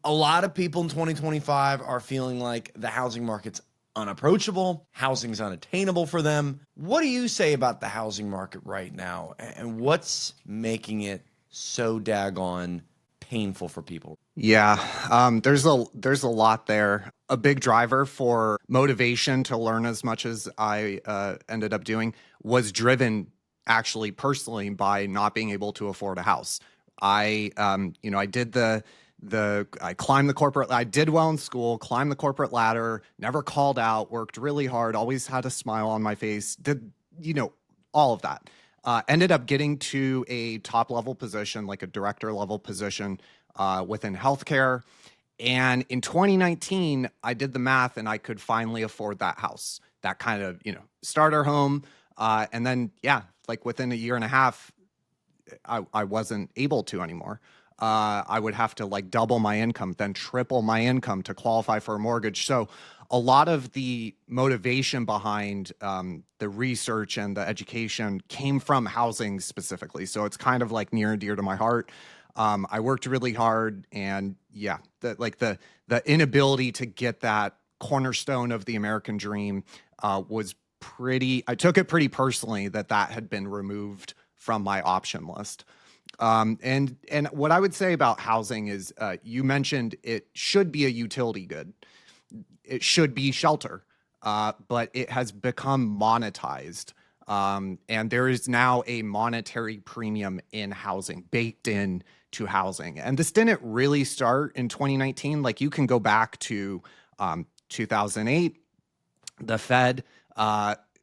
A lot of people in 2025 are feeling like the housing market's unapproachable, housing's unattainable for them. What do you say about the housing market right now, and what's making it so daggone painful for people? Yeah, there's a lot there. A big driver for motivation to learn as much as I ended up doing was driven actually personally by not being able to afford a house. I did I climbed the corporate. I did well in school, climbed the corporate ladder, never called out, worked really hard, always had a smile on my face. All of that. Ended up getting to a top level position, like a director level position within healthcare. And in 2019, I did the math and I could finally afford that house, that kind of, starter home. And then, yeah, like within a year and a half, I wasn't able to anymore. I would have to like double my income, then triple my income to qualify for a mortgage. So a lot of the motivation behind the research and the education came from housing specifically. So it's kind of like near and dear to my heart. I worked really hard, and yeah, the inability to get that cornerstone of the American dream was pretty. I took it pretty personally that had been removed from my option list. And what I would say about housing is, you mentioned it should be a utility good. It should be shelter, but it has become monetized. And there is now a monetary premium in housing, baked in to housing. And this didn't really start in 2019. Like, you can go back to 2008. The Fed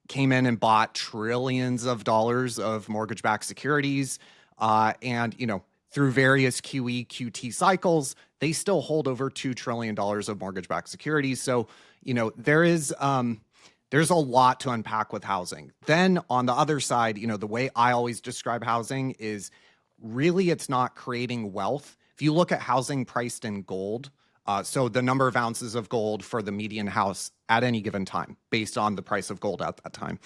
came in and bought trillions of dollars of mortgage-backed securities. And through various QE, QT cycles, they still hold over $2 trillion of mortgage-backed securities. So, there's a lot to unpack with housing. Then on the other side, the way I always describe housing is really it's not creating wealth. If you look at housing priced in gold, so the number of ounces of gold for the median house at any given time, based on the price of gold at that time,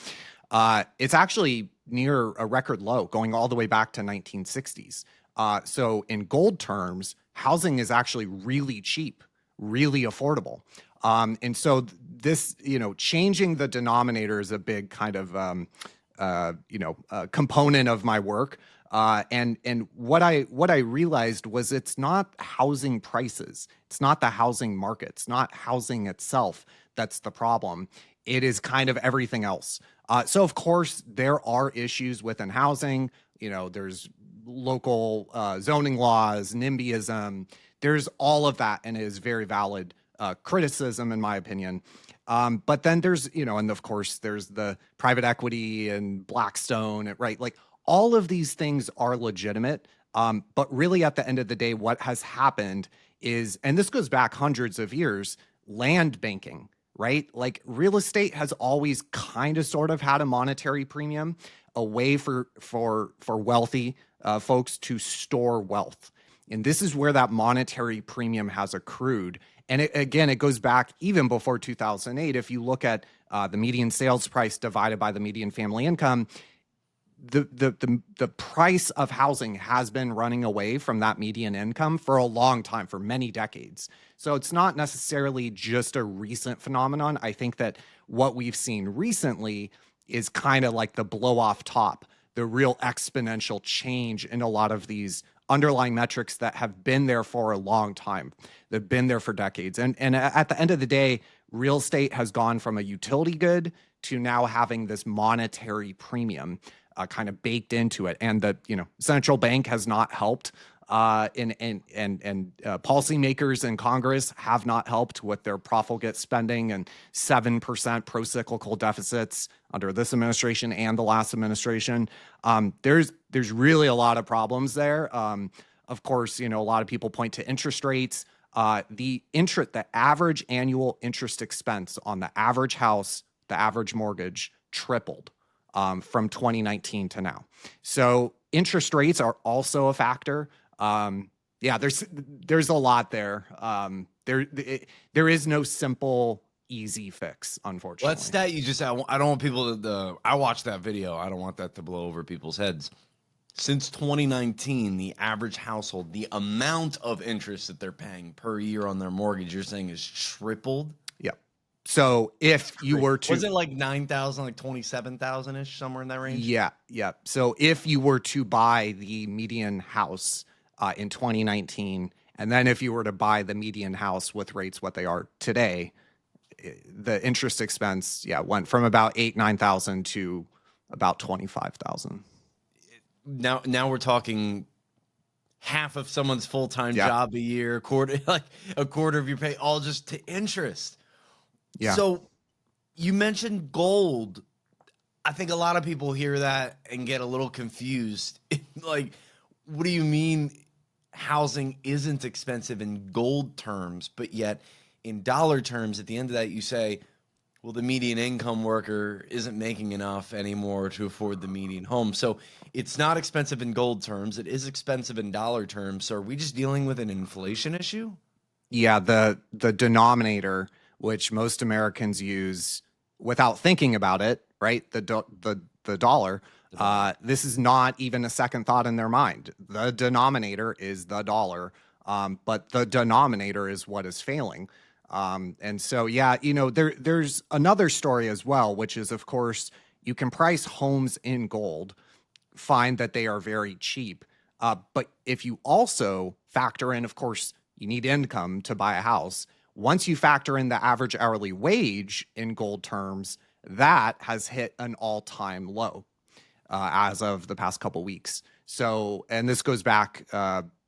it's actually near a record low, going all the way back to 1960s. So in gold terms, housing is actually really cheap, really affordable. And so this, changing the denominator is a big kind of, component of my work. And what I realized was it's not housing prices. It's not the housing market. It's not housing itself that's the problem. It is kind of everything else. So of course there are issues within housing. There's local zoning laws, NIMBYism. There's all of that, and it is very valid criticism in my opinion. But then there's, and of course there's the private equity and Blackstone, right? Like, all of these things are legitimate. But really at the end of the day, what has happened is, and this goes back hundreds of years, land banking, right? Like, real estate has always kind of sort of had a monetary premium, a way for wealthy folks to store wealth. And this is where that monetary premium has accrued. And it goes back even before 2008. If you look at the median sales price divided by the median family income, the price of housing has been running away from that median income for a long time, for many decades. So it's not necessarily just a recent phenomenon. I think that what we've seen recently is kind of like the blow off top, the real exponential change in a lot of these underlying metrics that have been there for a long time. They've been there for decades. And at the end of the day, real estate has gone from a utility good to now having this monetary premium kind of baked into it. And the central bank has not helped, and policymakers in Congress have not helped with their profligate spending and 7% pro-cyclical deficits under this administration and the last administration. There's really a lot of problems there. Of course, a lot of people point to interest rates. The average annual interest expense on the average house, the average mortgage, tripled from 2019 to now. So interest rates are also a factor. There's a lot there. There is no simple, easy fix, unfortunately. Well, that stat you just said, I don't want people to, I watched that video. I don't want that to blow over people's heads. Since 2019, the average household, the amount of interest that they're paying per year on their mortgage, you're saying is tripled? Yep. So if you were to, Was it like 9,000, like 27,000 ish, somewhere in that range? yeah. So if you were to buy the median house in 2019, and then if you were to buy the median house with rates what they are today, the interest expense, went from about 9,000 to about 25,000. Now we're talking half of someone's full-time Yeah. job a year, quarter, like a quarter of your pay, all just to interest. Yeah. So you mentioned gold. I think a lot of people hear that and get a little confused. Like, what do you mean housing isn't expensive in gold terms, but yet in dollar terms, at the end of that, you say, well, the median income worker isn't making enough anymore to afford the median home. So it's not expensive in gold terms. It is expensive in dollar terms. So are we just dealing with an inflation issue? Yeah, the denominator, which most Americans use without thinking about it, right? The dollar. This is not even a second thought in their mind. The denominator is the dollar, but the denominator is what is failing. And so, there's another story as well, which is, of course, you can price homes in gold, find that they are very cheap. But if you also factor in, of course, you need income to buy a house. Once you factor in the average hourly wage in gold terms, that has hit an all-time low as of the past couple weeks. So, and this goes back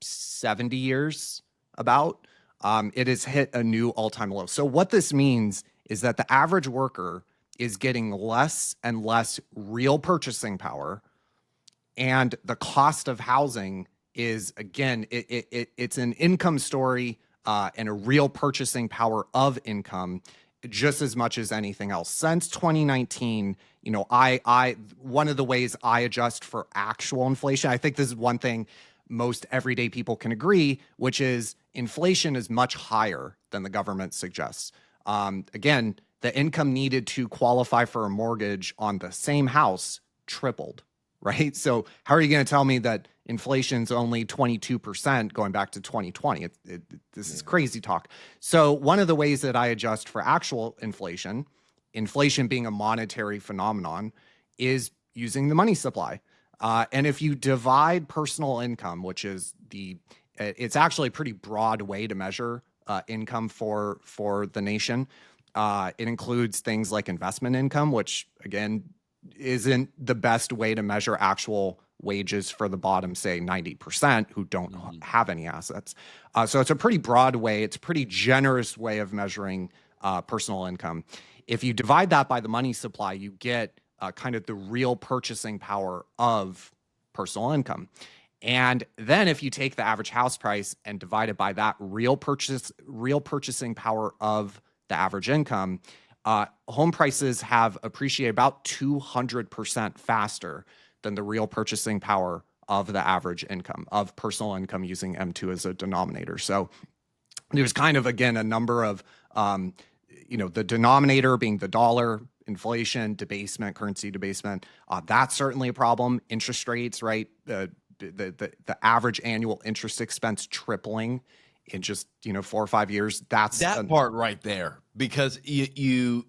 70 years about. It has hit a new all-time low. So what this means is that the average worker is getting less and less real purchasing power, and the cost of housing is, again, it's an income story and a real purchasing power of income just as much as anything else. Since 2019, I one of the ways I adjust for actual inflation, I think this is one thing most everyday people can agree, which is inflation is much higher than the government suggests. Again, the income needed to qualify for a mortgage on the same house tripled, right? So how are you going to tell me that inflation's only 22% going back to 2020? This is crazy talk. So one of the ways that I adjust for actual inflation being a monetary phenomenon, is using the money supply. And if you divide personal income, which is it's actually a pretty broad way to measure income for the nation. It includes things like investment income, which again isn't the best way to measure actual wages for the bottom, say 90% who don't have any assets. So it's a pretty broad way. It's a pretty generous way of measuring personal income. If you divide that by the money supply, you get kind of the real purchasing power of personal income. And then if you take the average house price and divide it by that real purchasing power of the average income, home prices have appreciated about 200% faster than the real purchasing power of the average income, of personal income, using M2 as a denominator. So there's kind of, again, a number of, the denominator being the dollar, inflation, debasement, currency debasement. That's certainly a problem. Interest rates, right? The average annual interest expense tripling in just 4 or 5 years. That's that part right there, because I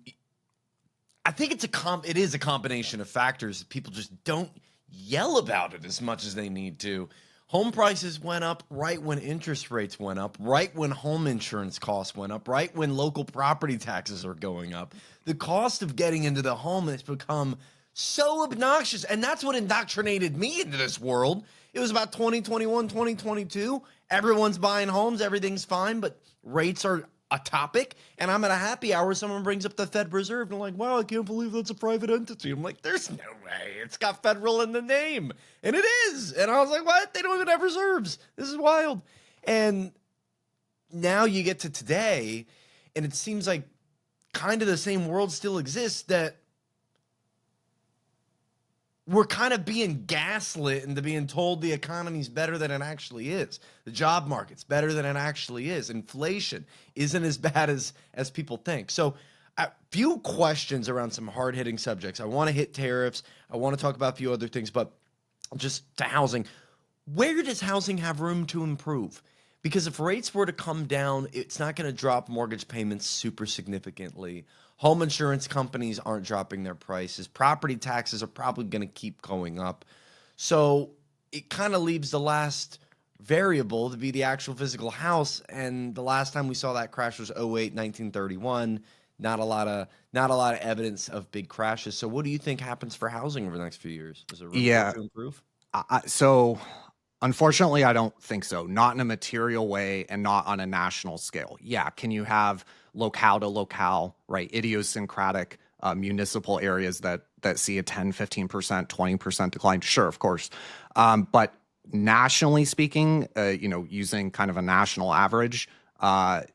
think it is a combination of factors. People just don't yell about it as much as they need to. Home prices went up right when interest rates went up, right when home insurance costs went up, right when local property taxes are going up. The cost of getting into the home has become so obnoxious. And that's what indoctrinated me into this world. It was about 2021, 2022. Everyone's buying homes. Everything's fine, but rates are a topic. And I'm at a happy hour. Someone brings up the Fed Reserve. And I'm like, wow, I can't believe that's a private entity. I'm like, there's no way. It's got federal in the name. And it is. And I was like, what? They don't even have reserves. This is wild. And now you get to today, and it seems like kind of the same world still exists, that we're kind of being gaslit into being told the economy's better than it actually is. The job market's better than it actually is. Inflation isn't as bad as people think. So a few questions around some hard-hitting subjects. I want to hit tariffs. I want to talk about a few other things, but just to housing. Where does housing have room to improve? Because if rates were to come down, it's not going to drop mortgage payments super significantly. Home insurance companies aren't dropping their prices. Property taxes are probably going to keep going up. So it kind of leaves the last variable to be the actual physical house. And the last time we saw that crash was 08, 1931. Not a lot of evidence of big crashes. So what do you think happens for housing over the next few years? Is there room for it Yeah. to improve? So unfortunately, I don't think so. Not in a material way and not on a national scale. Yeah. Can you have locale to locale, right? Idiosyncratic municipal areas that see a 10, 15%, 20% decline? Sure, of course. But nationally speaking, using kind of a national average,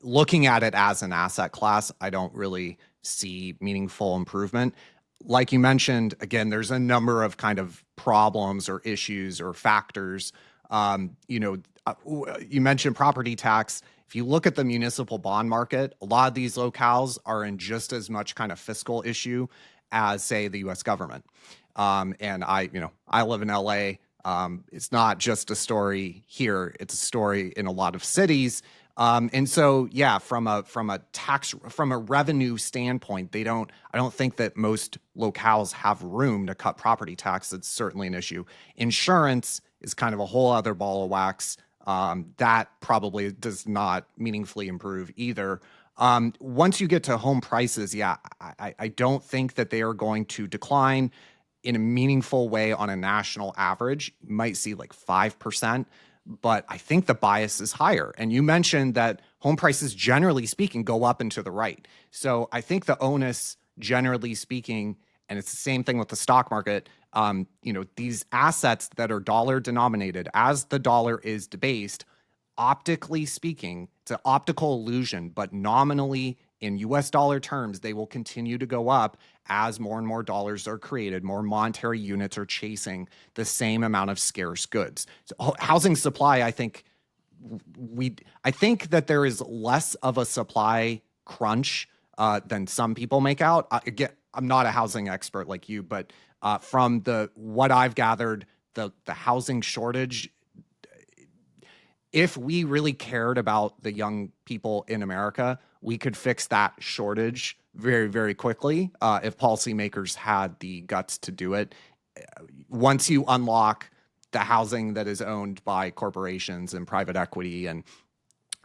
looking at it as an asset class, I don't really see meaningful improvement. Like you mentioned, again, there's a number of kind of problems or issues or factors. You mentioned property tax. If you look at the municipal bond market, a lot of these locales are in just as much kind of fiscal issue as, say, the U.S. government. And I live in LA. It's not just a story here; it's a story in a lot of cities. And so, yeah, from a revenue standpoint, I don't think that most locales have room to cut property tax. It's certainly an issue. Insurance is kind of a whole other ball of wax. That probably does not meaningfully improve either. Once you get to home prices, yeah, I don't think that they are going to decline in a meaningful way on a national average. You might see like 5%. But I think the bias is higher. And you mentioned that home prices, generally speaking, go up and to the right. So I think the onus, generally speaking, and it's the same thing with the stock market, these assets that are dollar denominated, as the dollar is debased, optically speaking, it's an optical illusion, but nominally in US dollar terms, they will continue to go up as more and more dollars are created, more monetary units are chasing the same amount of scarce goods. So housing supply, I think that there is less of a supply crunch than some people make out. Again, I'm not a housing expert like you, but from what I've gathered, the housing shortage, if we really cared about the young people in America, we could fix that shortage very, very quickly if policymakers had the guts to do it. Once you unlock the housing that is owned by corporations and private equity, and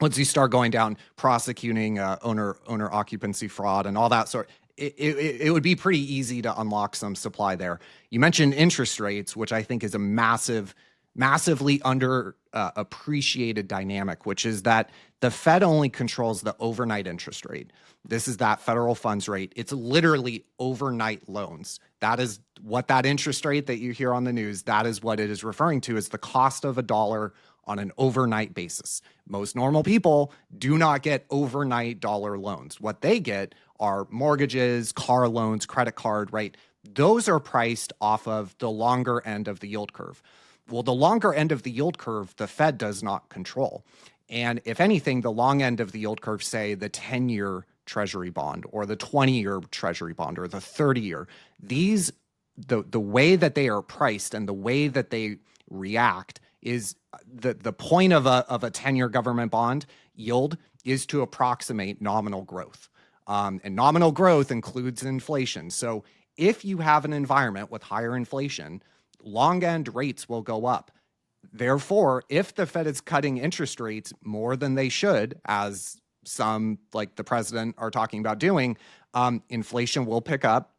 once you start going down prosecuting owner occupancy fraud and all that sort, it would be pretty easy to unlock some supply there. You mentioned interest rates, which I think is a massively under appreciated dynamic, which is that the Fed only controls the overnight interest rate. This is that federal funds rate. It's literally overnight loans. That is what that interest rate that you hear on the news, that is what it is referring to as the cost of a dollar on an overnight basis. Most normal people do not get overnight dollar loans. What they get are mortgages, car loans, credit card, right? Those are priced off of the longer end of the yield curve. Well, the longer end of the yield curve, the Fed does not control. And if anything, the long end of the yield curve, say the 10-year treasury bond or the 20-year treasury bond or the 30-year, the way that they are priced and the way that they react is the point of a 10-year government bond yield is to approximate nominal growth. And nominal growth includes inflation. So if you have an environment with higher inflation, long end rates will go up. Therefore, if the Fed is cutting interest rates more than they should, as some like the president are talking about doing, inflation will pick up.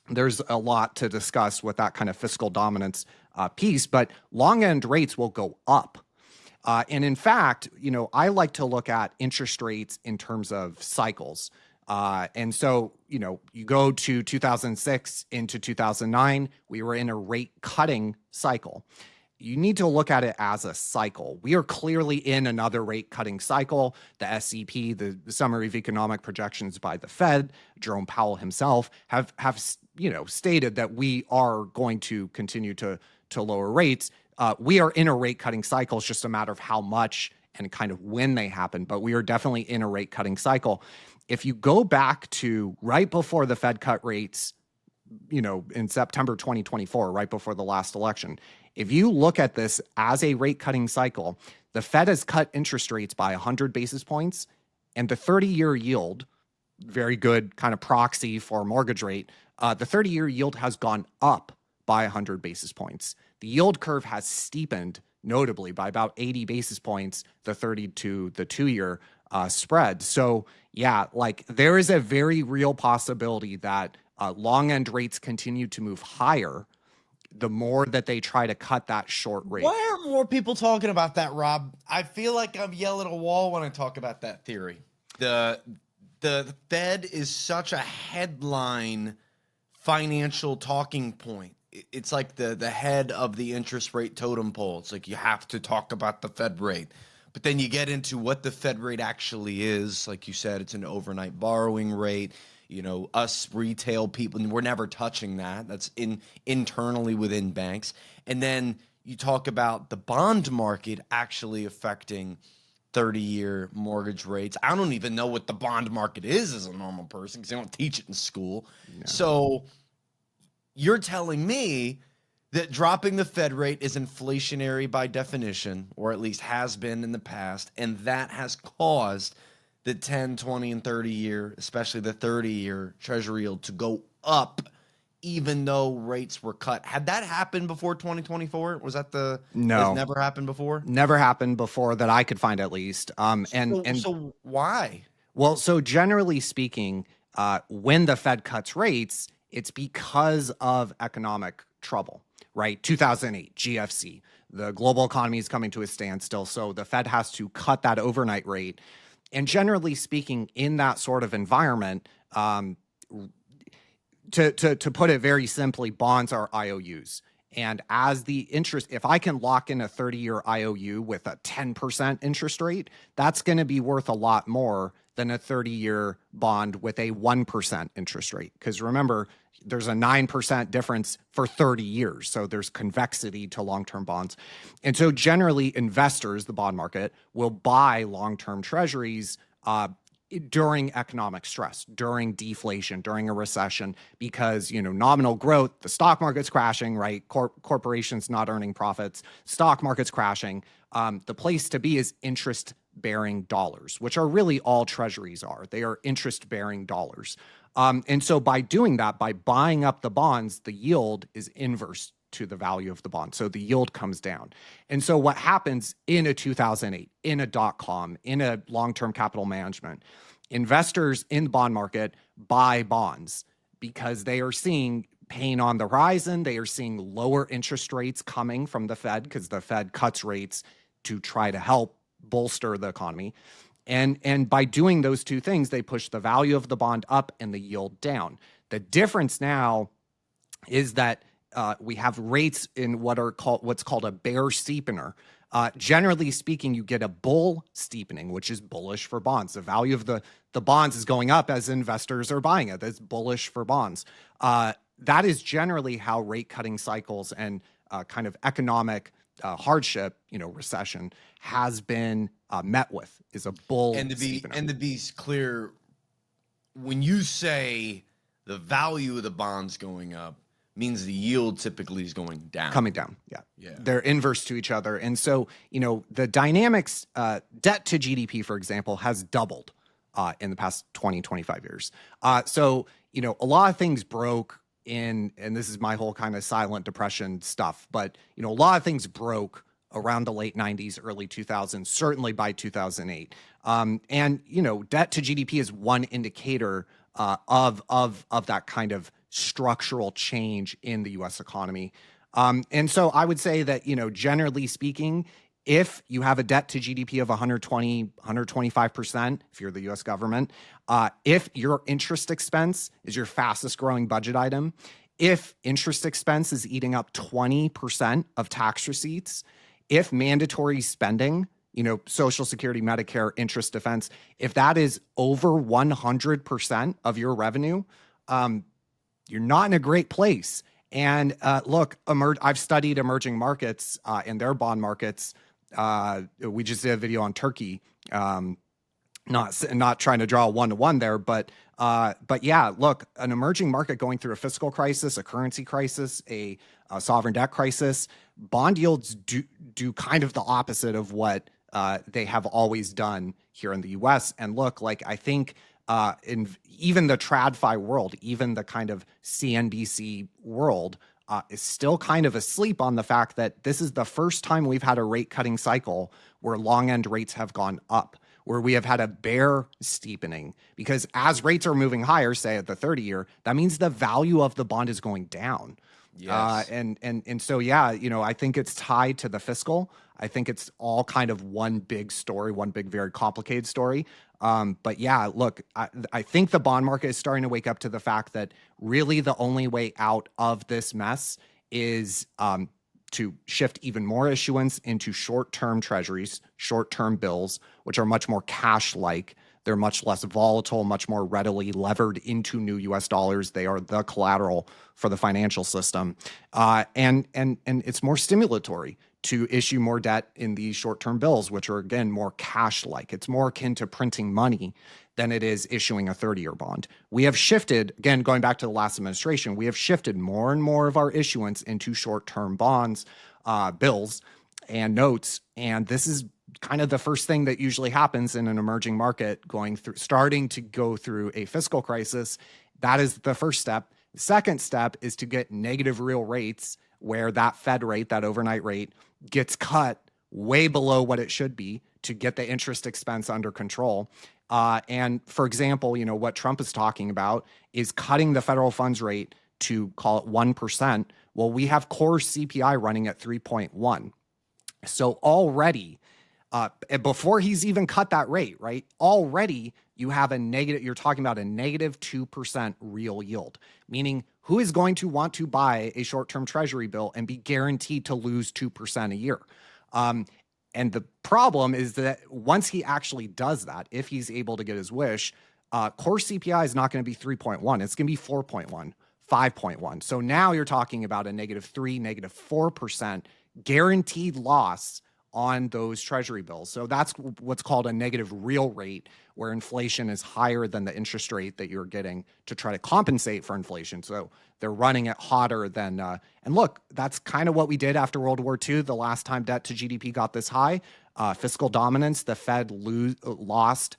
There's a lot to discuss with that kind of fiscal dominance piece, but long end rates will go up. And in fact, I like to look at interest rates in terms of cycles. And so, you go to 2006 into 2009, we were in a rate cutting cycle. You need to look at it as a cycle. We are clearly in another rate cutting cycle. The SEP, the Summary of Economic Projections by the Fed, Jerome Powell himself have stated that we are going to continue to lower rates. We are in a rate cutting cycle. It's just a matter of how much and kind of when they happen, but we are definitely in a rate cutting cycle. If you go back to right before the Fed cut rates, in September 2024, right before the last election, if you look at this as a rate cutting cycle, the Fed has cut interest rates by 100 basis points, and the 30-year yield, very good kind of proxy for mortgage rate, the 30-year yield has gone up by 100 basis points. The yield curve has steepened notably by about 80 basis points, the 30 to the 2-year spread. So yeah, like there is a very real possibility that long end rates continue to move higher the more that they try to cut that short rate. Why aren't more people talking about that, Rob? I feel like I'm yelling at a wall when I talk about that theory. The Fed is such a headline financial talking point. It's like the head of the interest rate totem pole. It's like you have to talk about the Fed rate. But then you get into what the Fed rate actually is. Like you said, it's an overnight borrowing rate. You know, us retail people, we're never touching that. That's internally within banks. And then you talk about the bond market actually affecting 30-year mortgage rates. I don't even know what the bond market is as a normal person because they don't teach it in school. No. So you're telling me that dropping the Fed rate is inflationary by definition, or at least has been in the past, and that has caused the 10, 20, and 30-year, especially the 30-year Treasury yield to go up even though rates were cut. Had that happened before 2024? Was that No. Has never happened before? Never happened before that I could find, at least. So why? Well, so generally speaking, when the Fed cuts rates, it's because of economic trouble, right? 2008, GFC, the global economy is coming to a standstill. So the Fed has to cut that overnight rate. And generally speaking, in that sort of environment, to put it very simply, bonds are IOUs. And as the interest, if I can lock in a 30-year IOU with a 10% interest rate, that's going to be worth a lot more than a 30-year bond with a 1% interest rate. Because remember, there's a 9% difference for 30 years. So there's convexity to long-term bonds. And so generally investors, the bond market, will buy long-term treasuries during economic stress, during deflation, during a recession, because, you know, nominal growth, the stock market's crashing, right? Corporations not earning profits, stock market's crashing. The place to be is interest-bearing dollars, which are really all treasuries are. They are interest-bearing dollars. And so by doing that, by buying up the bonds, the yield is inverse to the value of the bond. So the yield comes down. And so what happens in a 2008, in a dot-com, in a long-term capital management, investors in the bond market buy bonds because they are seeing pain on the horizon. They are seeing lower interest rates coming from the Fed because the Fed cuts rates to try to help bolster the economy. And by doing those two things, they push the value of the bond up and the yield down. The difference now is that we have rates in what's called a bear steepener. Generally speaking, you get a bull steepening, which is bullish for bonds. The value of the bonds is going up as investors are buying it. That's bullish for bonds. That is generally how rate cutting cycles and kind of economic hardship, recession, has been met with, is a bull steepener. And to be clear, when you say the value of the bonds going up, means the yield typically is going down. Coming down, yeah. They're inverse to each other. And so, the dynamics, debt to GDP, for example, has doubled in the past 20, 25 years. So, a lot of things broke and this is my whole kind of silent depression stuff, but, a lot of things broke around the late 90s, early 2000s, certainly by 2008. And, debt to GDP is one indicator of that kind of structural change in the U.S. economy. And so I would say that, generally speaking, if you have a debt to GDP of 120, 125%, if you're the U.S. government, if your interest expense is your fastest growing budget item, if interest expense is eating up 20% of tax receipts, if mandatory spending, Social Security, Medicare, interest defense, if that is over 100% of your revenue, you're not in a great place. And look, I've studied emerging markets and their bond markets. We just did a video on Turkey. Not trying to draw a one-to-one there, but yeah, look, an emerging market going through a fiscal crisis, a currency crisis, a sovereign debt crisis, bond yields do kind of the opposite of what they have always done here in the U.S. And look, like I think in even the TradFi world, even the kind of CNBC world, is still kind of asleep on the fact that this is the first time we've had a rate cutting cycle where long end rates have gone up, where we have had a bear steepening, because as rates are moving higher, say at the 30-year, that means the value of the bond is going down. Yes. And so, yeah, I think it's tied to the fiscal. I think it's all kind of one big story, one big, very complicated story. But yeah, look, I think the bond market is starting to wake up to the fact that really the only way out of this mess is to shift even more issuance into short-term treasuries, short-term bills, which are much more cash-like. They're much less volatile, much more readily levered into new U.S. dollars. They are the collateral for the financial system, and it's more stimulatory to issue more debt in these short-term bills, which are, again, more cash-like. It's more akin to printing money than it is issuing a 30-year bond. We have shifted, again, going back to the last administration, we have shifted more and more of our issuance into short-term bonds, bills, and notes. And this is kind of the first thing that usually happens in an emerging market starting to go through a fiscal crisis. That is the first step. The second step is to get negative real rates, where that Fed rate, that overnight rate, gets cut way below what it should be to get the interest expense under control. And for example, what Trump is talking about is cutting the federal funds rate to, call it 1%. Well, we have core CPI running at 3.1. So already, before he's even cut that rate, right? Already you have you're talking about a negative 2% real yield, meaning who is going to want to buy a short-term treasury bill and be guaranteed to lose 2% a year? And the problem is that once he actually does that, if he's able to get his wish, core CPI is not going to be 3.1. It's going to be 4.1, 5.1. So now you're talking about a negative 3, negative 4% guaranteed loss on those treasury bills. So that's what's called a negative real rate, where inflation is higher than the interest rate that you're getting to try to compensate for inflation. So they're running it hotter than, and look, that's kind of what we did after World War II. The last time debt to GDP got this high, fiscal dominance, the Fed lost,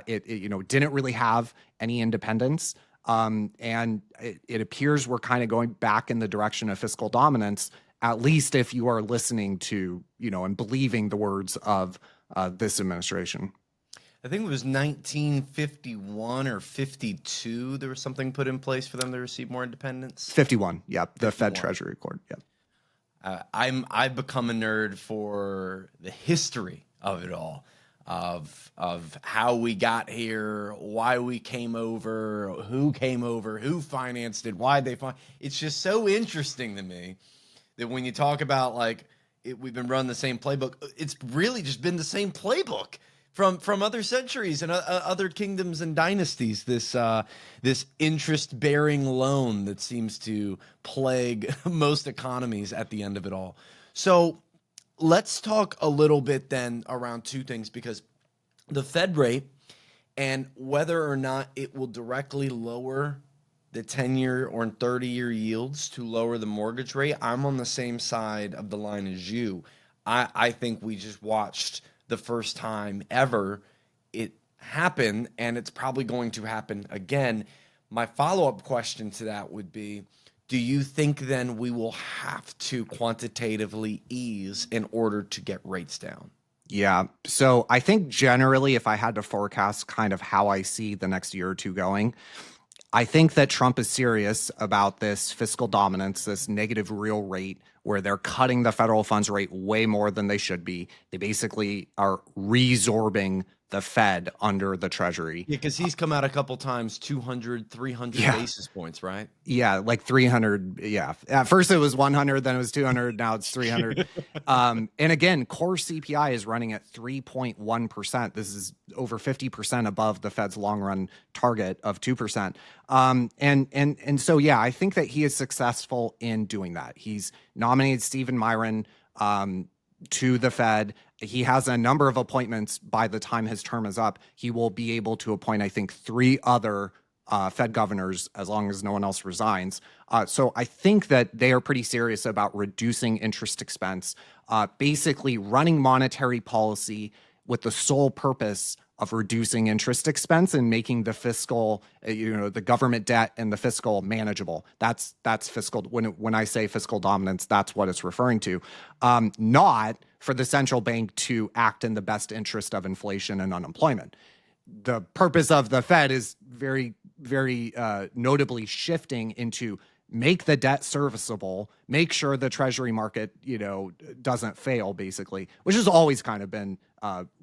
it didn't really have any independence. And it appears we're kind of going back in the direction of fiscal dominance, at least if you are listening to, and believing the words of this administration. I think it was 1951 or 52. There was something put in place for them to receive more independence. 51, yeah, the Fed Treasury Accord, yeah. I've become a nerd for the history of it all, of how we got here, why we came over, who financed it, why they it's just so interesting to me that when you talk about we've been running the same playbook, it's really just been the same playbook from other centuries and other kingdoms and dynasties. This interest-bearing loan that seems to plague most economies at the end of it all. So let's talk a little bit then around two things, because the Fed rate and whether or not it will directly lower the 10-year or 30-year yields to lower the mortgage rate. I'm on the same side of the line as you. I think we just watched the first time ever it happen, and it's probably going to happen again. My follow-up question to that would be, do you think then we will have to quantitatively ease in order to get rates down? Yeah. So I think generally, if I had to forecast kind of how I see the next year or two going, I think that Trump is serious about this fiscal dominance, this negative real rate, where they're cutting the federal funds rate way more than they should be. They basically are resorbing the Fed under the Treasury. Yeah, because he's come out a couple times, 200, 300 basis points, right? Yeah, like 300. Yeah. At first it was 100, then it was 200. Now it's 300. And again, core CPI is running at 3.1%. This is over 50% above the Fed's long run target of 2%. And so, yeah, I think that he is successful in doing that. He's nominated Stephen Myron, to the Fed. He has a number of appointments by the time his term is up. He will be able to appoint, I think, 3 other Fed governors as long as no one else resigns. So I think that they are pretty serious about reducing interest expense, basically running monetary policy with the sole purpose of reducing interest expense and making the fiscal, the government debt and the fiscal manageable. That's fiscal. When I say fiscal dominance, that's what it's referring to. Not for the central bank to act in the best interest of inflation and unemployment. The purpose of the Fed is very, very notably shifting into make the debt serviceable, make sure the treasury market, doesn't fail, basically, which has always kind of been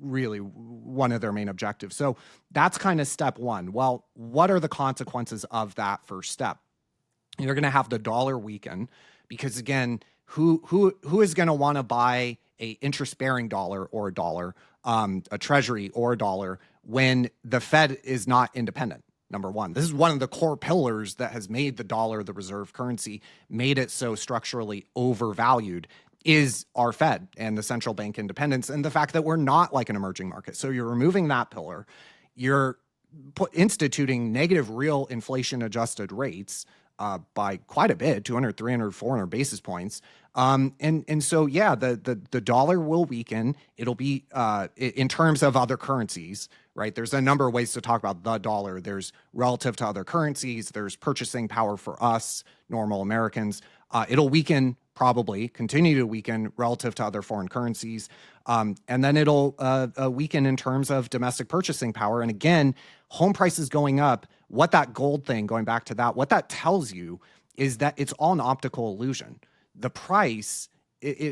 really one of their main objectives. So that's kind of step one. Well, what are the consequences of that first step? You're going to have the dollar weaken because, again, who is going to want to buy a interest-bearing dollar or a dollar, a treasury or a dollar when the Fed is not independent? Number one, this is one of the core pillars that has made the dollar the reserve currency, made it so structurally overvalued, is our Fed and the central bank independence and the fact that we're not like an emerging market. So you're removing that pillar. You're instituting negative real inflation adjusted rates by quite a bit, 200, 300, 400 basis points. And so, yeah, the dollar will weaken. It'll be in terms of other currencies, right? There's a number of ways to talk about the dollar. There's relative to other currencies. There's purchasing power for us, normal Americans. It'll weaken, probably continue to weaken relative to other foreign currencies. And then it'll weaken in terms of domestic purchasing power. And again, home prices going up, what that gold thing, going back to that, what that tells you is that it's all an optical illusion. The price,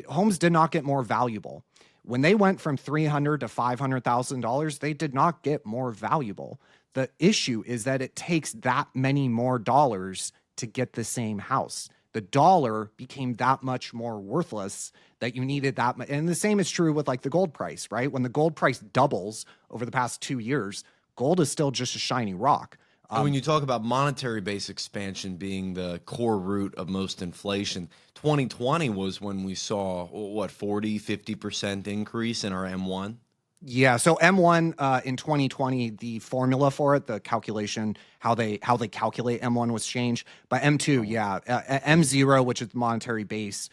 homes did not get more valuable. When they went from $300,000 to $500,000, they did not get more valuable. The issue is that it takes that many more dollars to get the same house. The dollar became that much more worthless that you needed that much. And the same is true with like the gold price, right? When the gold price doubles over the past 2 years, gold is still just a shiny rock. And when you talk about monetary base expansion being the core root of most inflation, 2020 was when we saw, 50% increase in our M1? Yeah, so M1 in 2020, the formula for it, the calculation, how they calculate M1 was changed. But M2, yeah, M0, which is the monetary base,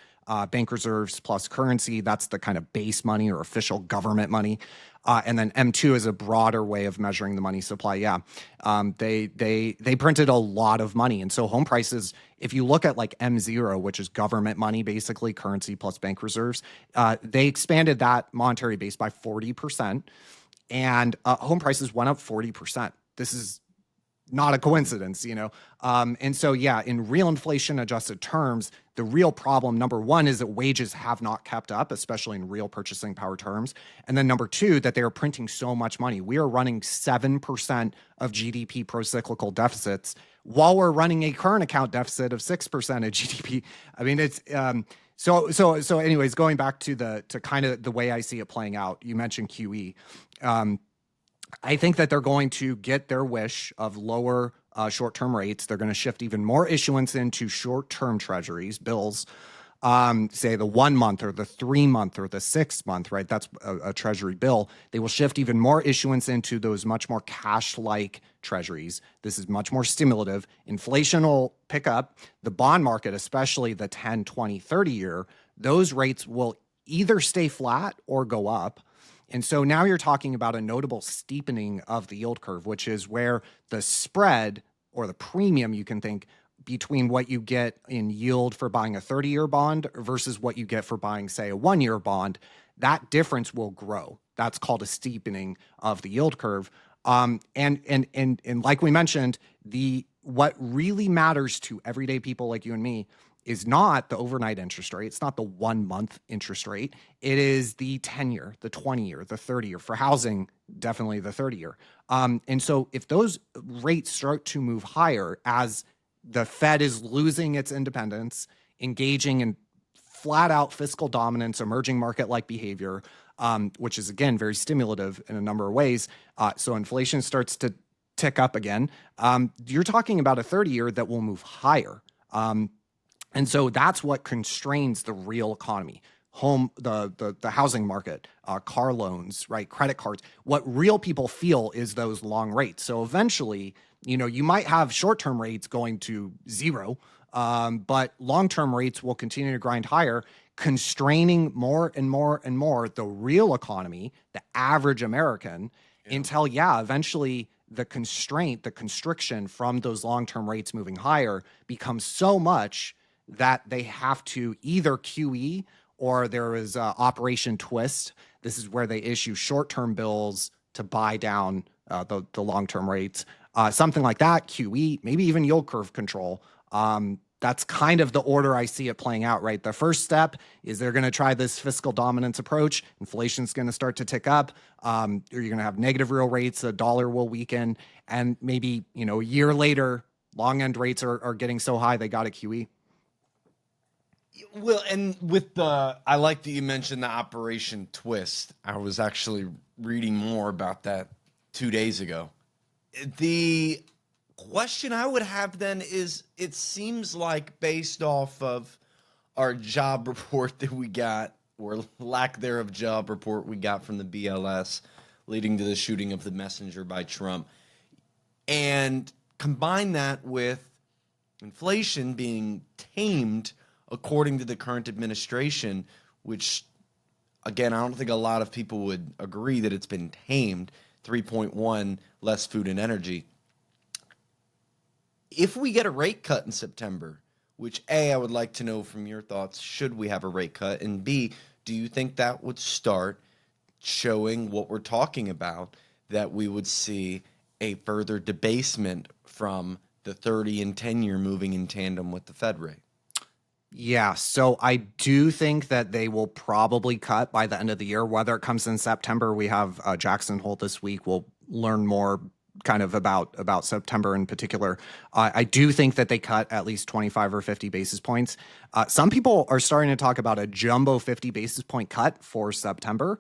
bank reserves plus currency, that's the kind of base money or official government money. And then M2 is a broader way of measuring the money supply. Yeah, they printed a lot of money, and so home prices. If you look at like M0, which is government money, basically currency plus bank reserves, they expanded that monetary base by 40%, and home prices went up 40%. This is not a coincidence, And so, yeah, in real inflation adjusted terms, the real problem, number one, is that wages have not kept up, especially in real purchasing power terms. And then number two, that they are printing so much money. We are running 7% of GDP pro-cyclical deficits while we're running a current account deficit of 6% of GDP. I mean, it's so anyways, going back to kind of the way I see it playing out, you mentioned QE. I think that they're going to get their wish of lower short-term rates. They're going to shift even more issuance into short-term treasuries, bills, say the 1 month or the 3 month or the 6 month, right? That's a treasury bill. They will shift even more issuance into those much more cash-like treasuries. This is much more stimulative. Inflation will pick up. The bond market, especially the 10, 20, 30 year, those rates will either stay flat or go up. And so now you're talking about a notable steepening of the yield curve, which is where the spread or the premium, you can think, between what you get in yield for buying a 30-year bond versus what you get for buying, say, a 1-year bond, that difference will grow. That's called a steepening of the yield curve. And like we mentioned, what really matters to everyday people like you and me is not the overnight interest rate. It's not the 1 month interest rate. It is the 10-year, the 20-year, the 30-year. For housing, definitely the 30-year. And so if those rates start to move higher as the Fed is losing its independence, engaging in flat out fiscal dominance, emerging market-like behavior, which is, again, very stimulative in a number of ways. So inflation starts to tick up again. You're talking about a 30-year that will move higher. And so that's what constrains the real economy. the housing market, car loans, right, credit cards. What real people feel is those long rates. So eventually, you might have short-term rates going to zero, but long-term rates will continue to grind higher, constraining more and more and more the real economy, the average American, until, eventually the constriction from those long-term rates moving higher becomes so much that they have to either QE, or there is Operation Twist. This is where they issue short-term bills to buy down the long-term rates. Something like that, QE, maybe even yield curve control. That's kind of the order I see it playing out, right? The first step is they're going to try this fiscal dominance approach. Inflation's going to start to tick up. You're going to have negative real rates. The dollar will weaken. And maybe, a year later, long end rates are getting so high they got a QE. Well, and I like that you mentioned the Operation Twist. I was actually reading more about that 2 days ago. The question I would have then is, it seems like based off of our job report that we got, or lack thereof job report we got from the BLS, leading to the shooting of the messenger by Trump, and combine that with inflation being tamed according to the current administration, which, again, I don't think a lot of people would agree that it's been tamed, 3.1 less food and energy. If we get a rate cut in September, which A, I would like to know from your thoughts, should we have a rate cut? And B, do you think that would start showing what we're talking about, that we would see a further debasement from the 30 and 10-year moving in tandem with the Fed rate? Yeah, so I do think that they will probably cut by the end of the year. Whether it comes in September, we have Jackson Hole this week. We'll learn more kind of about September in particular. I do think that they cut at least 25 or 50 basis points. Some people are starting to talk about a jumbo 50 basis point cut for September.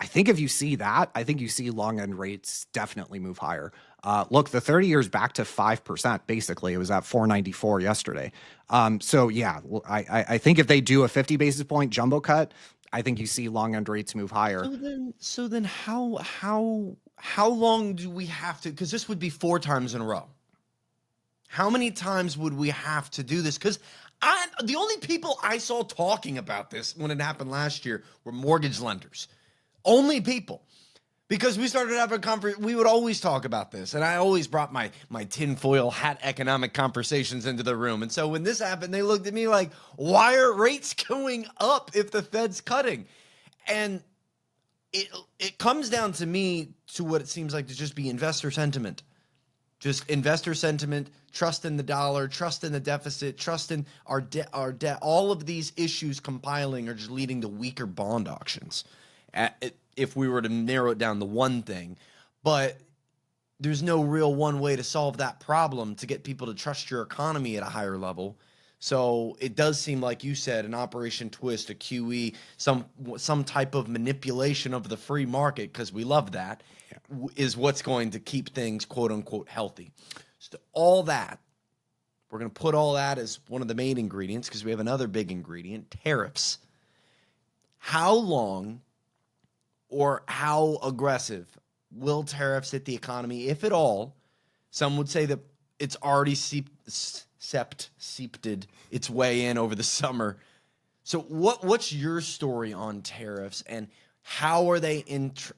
I think if you see that, I think you see long end rates definitely move higher. Look, the 30 years back to 5%, basically. It was at 494 yesterday. So yeah, I think if they do a 50 basis point jumbo cut, I think you see long end rates move higher. So then how long do we have to, because this would be 4 times in a row. How many times would we have to do this? Because the only people I saw talking about this when it happened last year were mortgage lenders. Only people. Because we started having a conference, we would always talk about this. And I always brought my tinfoil hat economic conversations into the room. And so when this happened, they looked at me like, why are rates going up if the Fed's cutting? And it comes down to me to what it seems like to just be investor sentiment. Just investor sentiment, trust in the dollar, trust in the deficit, trust in our debt. All of these issues compiling are just leading to weaker bond auctions. If we were to narrow it down to one thing. But there's no real one way to solve that problem to get people to trust your economy at a higher level. So it does seem like you said an Operation Twist, a QE, some type of manipulation of the free market, because we love that, is what's going to keep things quote unquote healthy. So all that, we're going to put all that as one of the main ingredients, because we have another big ingredient, tariffs. How long or how aggressive will tariffs hit the economy, if at all? Some would say that it's already seeped its way in over the summer. So what's your story on tariffs, and how are they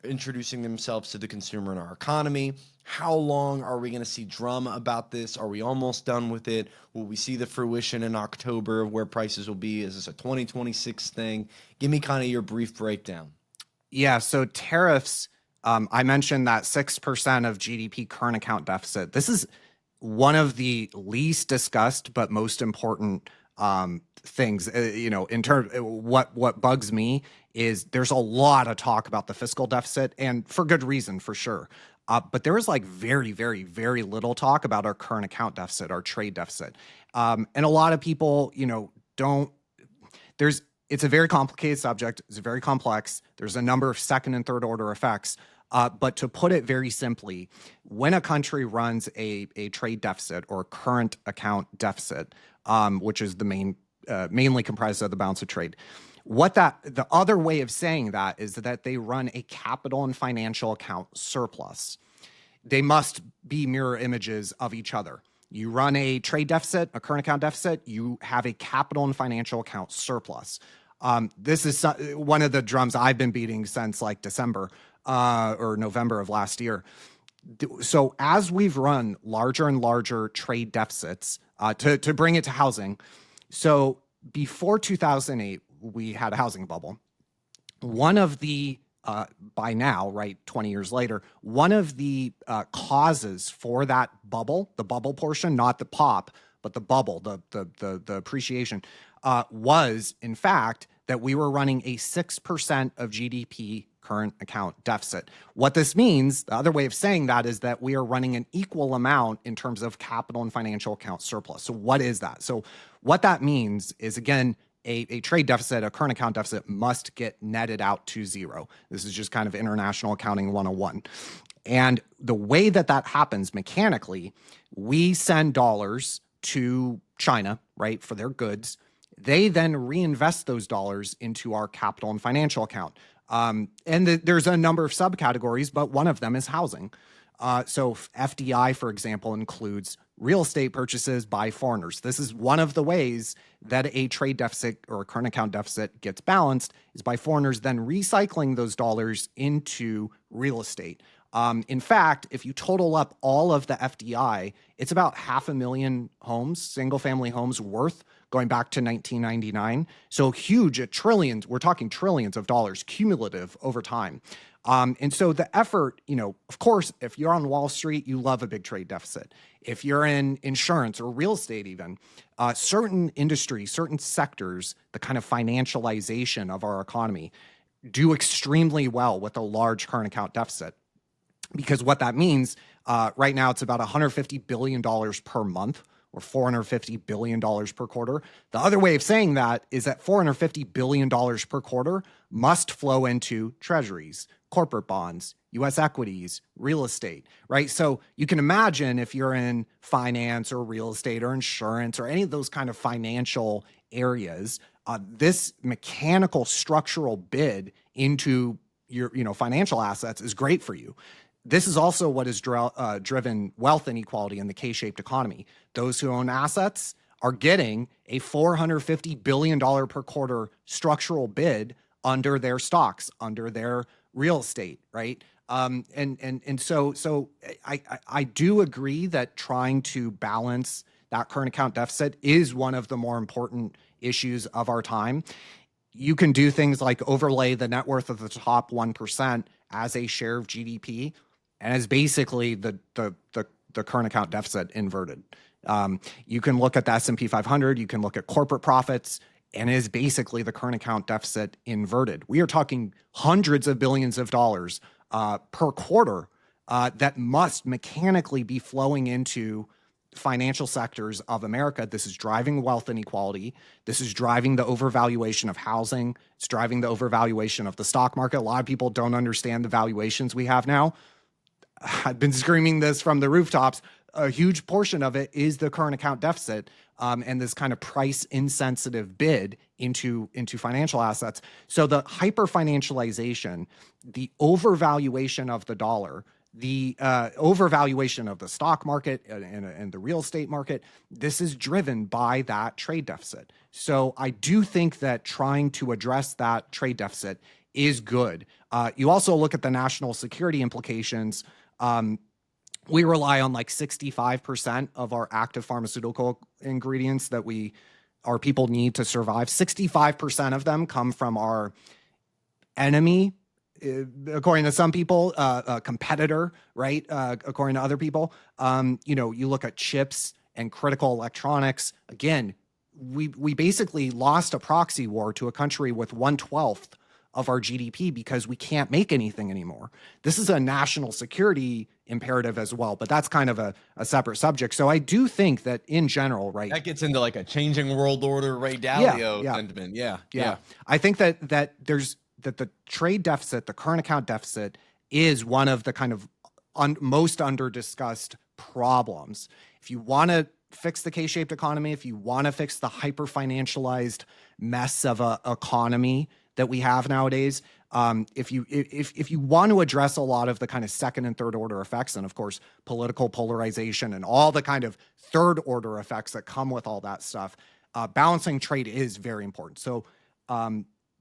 introducing themselves to the consumer in our economy? How long are we going to see drama about this? Are we almost done with it? Will we see the fruition in October of where prices will be? Is this a 2026 thing? Give me kind of your brief breakdown. Yeah, so tariffs, I mentioned that 6% of GDP current account deficit. This is one of the least discussed but most important things. In terms, what bugs me is there's a lot of talk about the fiscal deficit, and for good reason, for sure. But there is like very, very, very little talk about our current account deficit, our trade deficit. And a lot of people, it's a very complicated subject. It's very complex. There's a number of second and third order effects. But to put it very simply, when a country runs a trade deficit or current account deficit, which is the mainly comprised of the balance of trade, The other way of saying that is that they run a capital and financial account surplus. They must be mirror images of each other. You run a trade deficit, a current account deficit, you have a capital and financial account surplus. This is one of the drums I've been beating since like December or November of last year. So as we've run larger and larger trade deficits, to bring it to housing, so before 2008, we had a housing bubble. One of the by now, right, 20 years later, one of the causes for that bubble, the bubble portion, not the pop, but the bubble, the appreciation, was in fact that we were running a 6% of GDP current account deficit. What this means, the other way of saying that is that we are running an equal amount in terms of capital and financial account surplus. So what is that? So what that means is, again, a trade deficit, a current account deficit must get netted out to zero. This is just kind of international accounting 101. And the way that that happens mechanically, we send dollars to China, right, for their goods. They then reinvest those dollars into our capital and financial account. There's a number of subcategories, but one of them is housing. So FDI, for example, includes real estate purchases by foreigners. This is one of the ways that a trade deficit or a current account deficit gets balanced, is by foreigners then recycling those dollars into real estate. In fact, if you total up all of the FDI, it's about 500,000 homes, single-family homes worth, going back to 1999. So huge, trillions, we're talking trillions of dollars cumulative over time. And so the effort, of course, if you're on Wall Street, you love a big trade deficit. If you're in insurance or real estate even, certain industries, certain sectors, the kind of financialization of our economy do extremely well with a large current account deficit. Because what that means, right now it's about $150 billion per month, or $450 billion per quarter. The other way of saying that is that $450 billion per quarter must flow into treasuries, corporate bonds, U.S. equities, real estate, right? So you can imagine if you're in finance or real estate or insurance or any of those kind of financial areas, this mechanical structural bid into your financial assets is great for you. This is also what has driven wealth inequality in the K-shaped economy. Those who own assets are getting a $450 billion per quarter structural bid under their stocks, under their real estate, right? So I do agree that trying to balance that current account deficit is one of the more important issues of our time. You can do things like overlay the net worth of the top 1% as a share of GDP, and as basically the current account deficit inverted. You can look at the S&P 500, you can look at corporate profits, and it is basically the current account deficit inverted. We are talking hundreds of billions of dollars per quarter that must mechanically be flowing into financial sectors of America. This is driving wealth inequality. This is driving the overvaluation of housing. It's driving the overvaluation of the stock market. A lot of people don't understand the valuations we have now. I've been screaming this from the rooftops. A huge portion of it is the current account deficit and this kind of price insensitive bid into financial assets. So the hyper-financialization, the overvaluation of the dollar, the overvaluation of the stock market and the real estate market, this is driven by that trade deficit. So I do think that trying to address that trade deficit is good. You also look at the national security implications. We rely on like 65% of our active pharmaceutical ingredients that our people need to survive. 65% of them come from our enemy, according to some people, a competitor, right? According to other people. You look at chips and critical electronics. Again, we basically lost a proxy war to a country with 1/12 of our GDP because we can't make anything anymore. This is a national security imperative as well, but that's kind of a separate subject. So I do think that in general, right? That gets into like a changing world order, Ray Dalio sentiment. Yeah. I think that the trade deficit, the current account deficit, is one of the kind of most under discussed problems. If you want to fix the K-shaped economy, if you want to fix the hyper financialized mess of a economy that we have nowadays, if you want to address a lot of the kind of second and third order effects, and of course political polarization and all the kind of third order effects that come with all that stuff, balancing trade is very important. So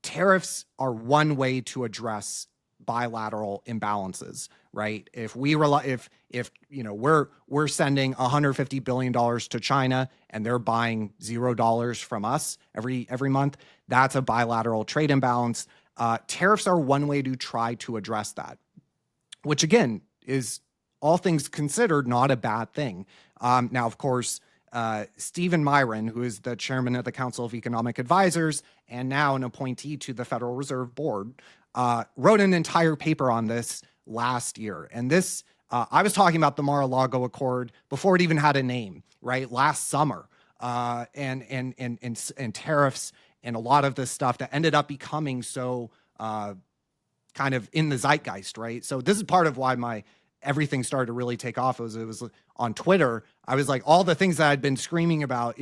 tariffs are one way to address bilateral imbalances, right? If we rely, if you know we're sending $150 billion to China and they're buying $0 from us every month, that's a bilateral trade imbalance. Tariffs are one way to try to address that, which again is, all things considered, not a bad thing. Now, of course, Stephen Myron, who is the chairman of the Council of Economic Advisors and now an appointee to the Federal Reserve Board, wrote an entire paper on this last year. And this, I was talking about the Mar-a-Lago Accord before it even had a name, right? Last summer, and tariffs and a lot of this stuff that ended up becoming so kind of in the zeitgeist, right? So this is part of why everything started to really take off. It was on Twitter. I was like, all the things that I'd been screaming about,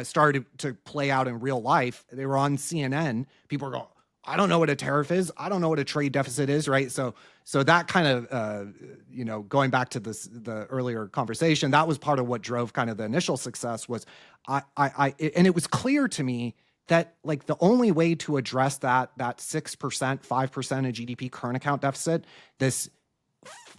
started to play out in real life. They were on CNN. People were going, I don't know what a tariff is. I don't know what a trade deficit is, right? So that kind of, going back to the earlier conversation, that was part of what drove kind of the initial success was and it was clear to me that like the only way to address that 6%, 5% of GDP current account deficit, this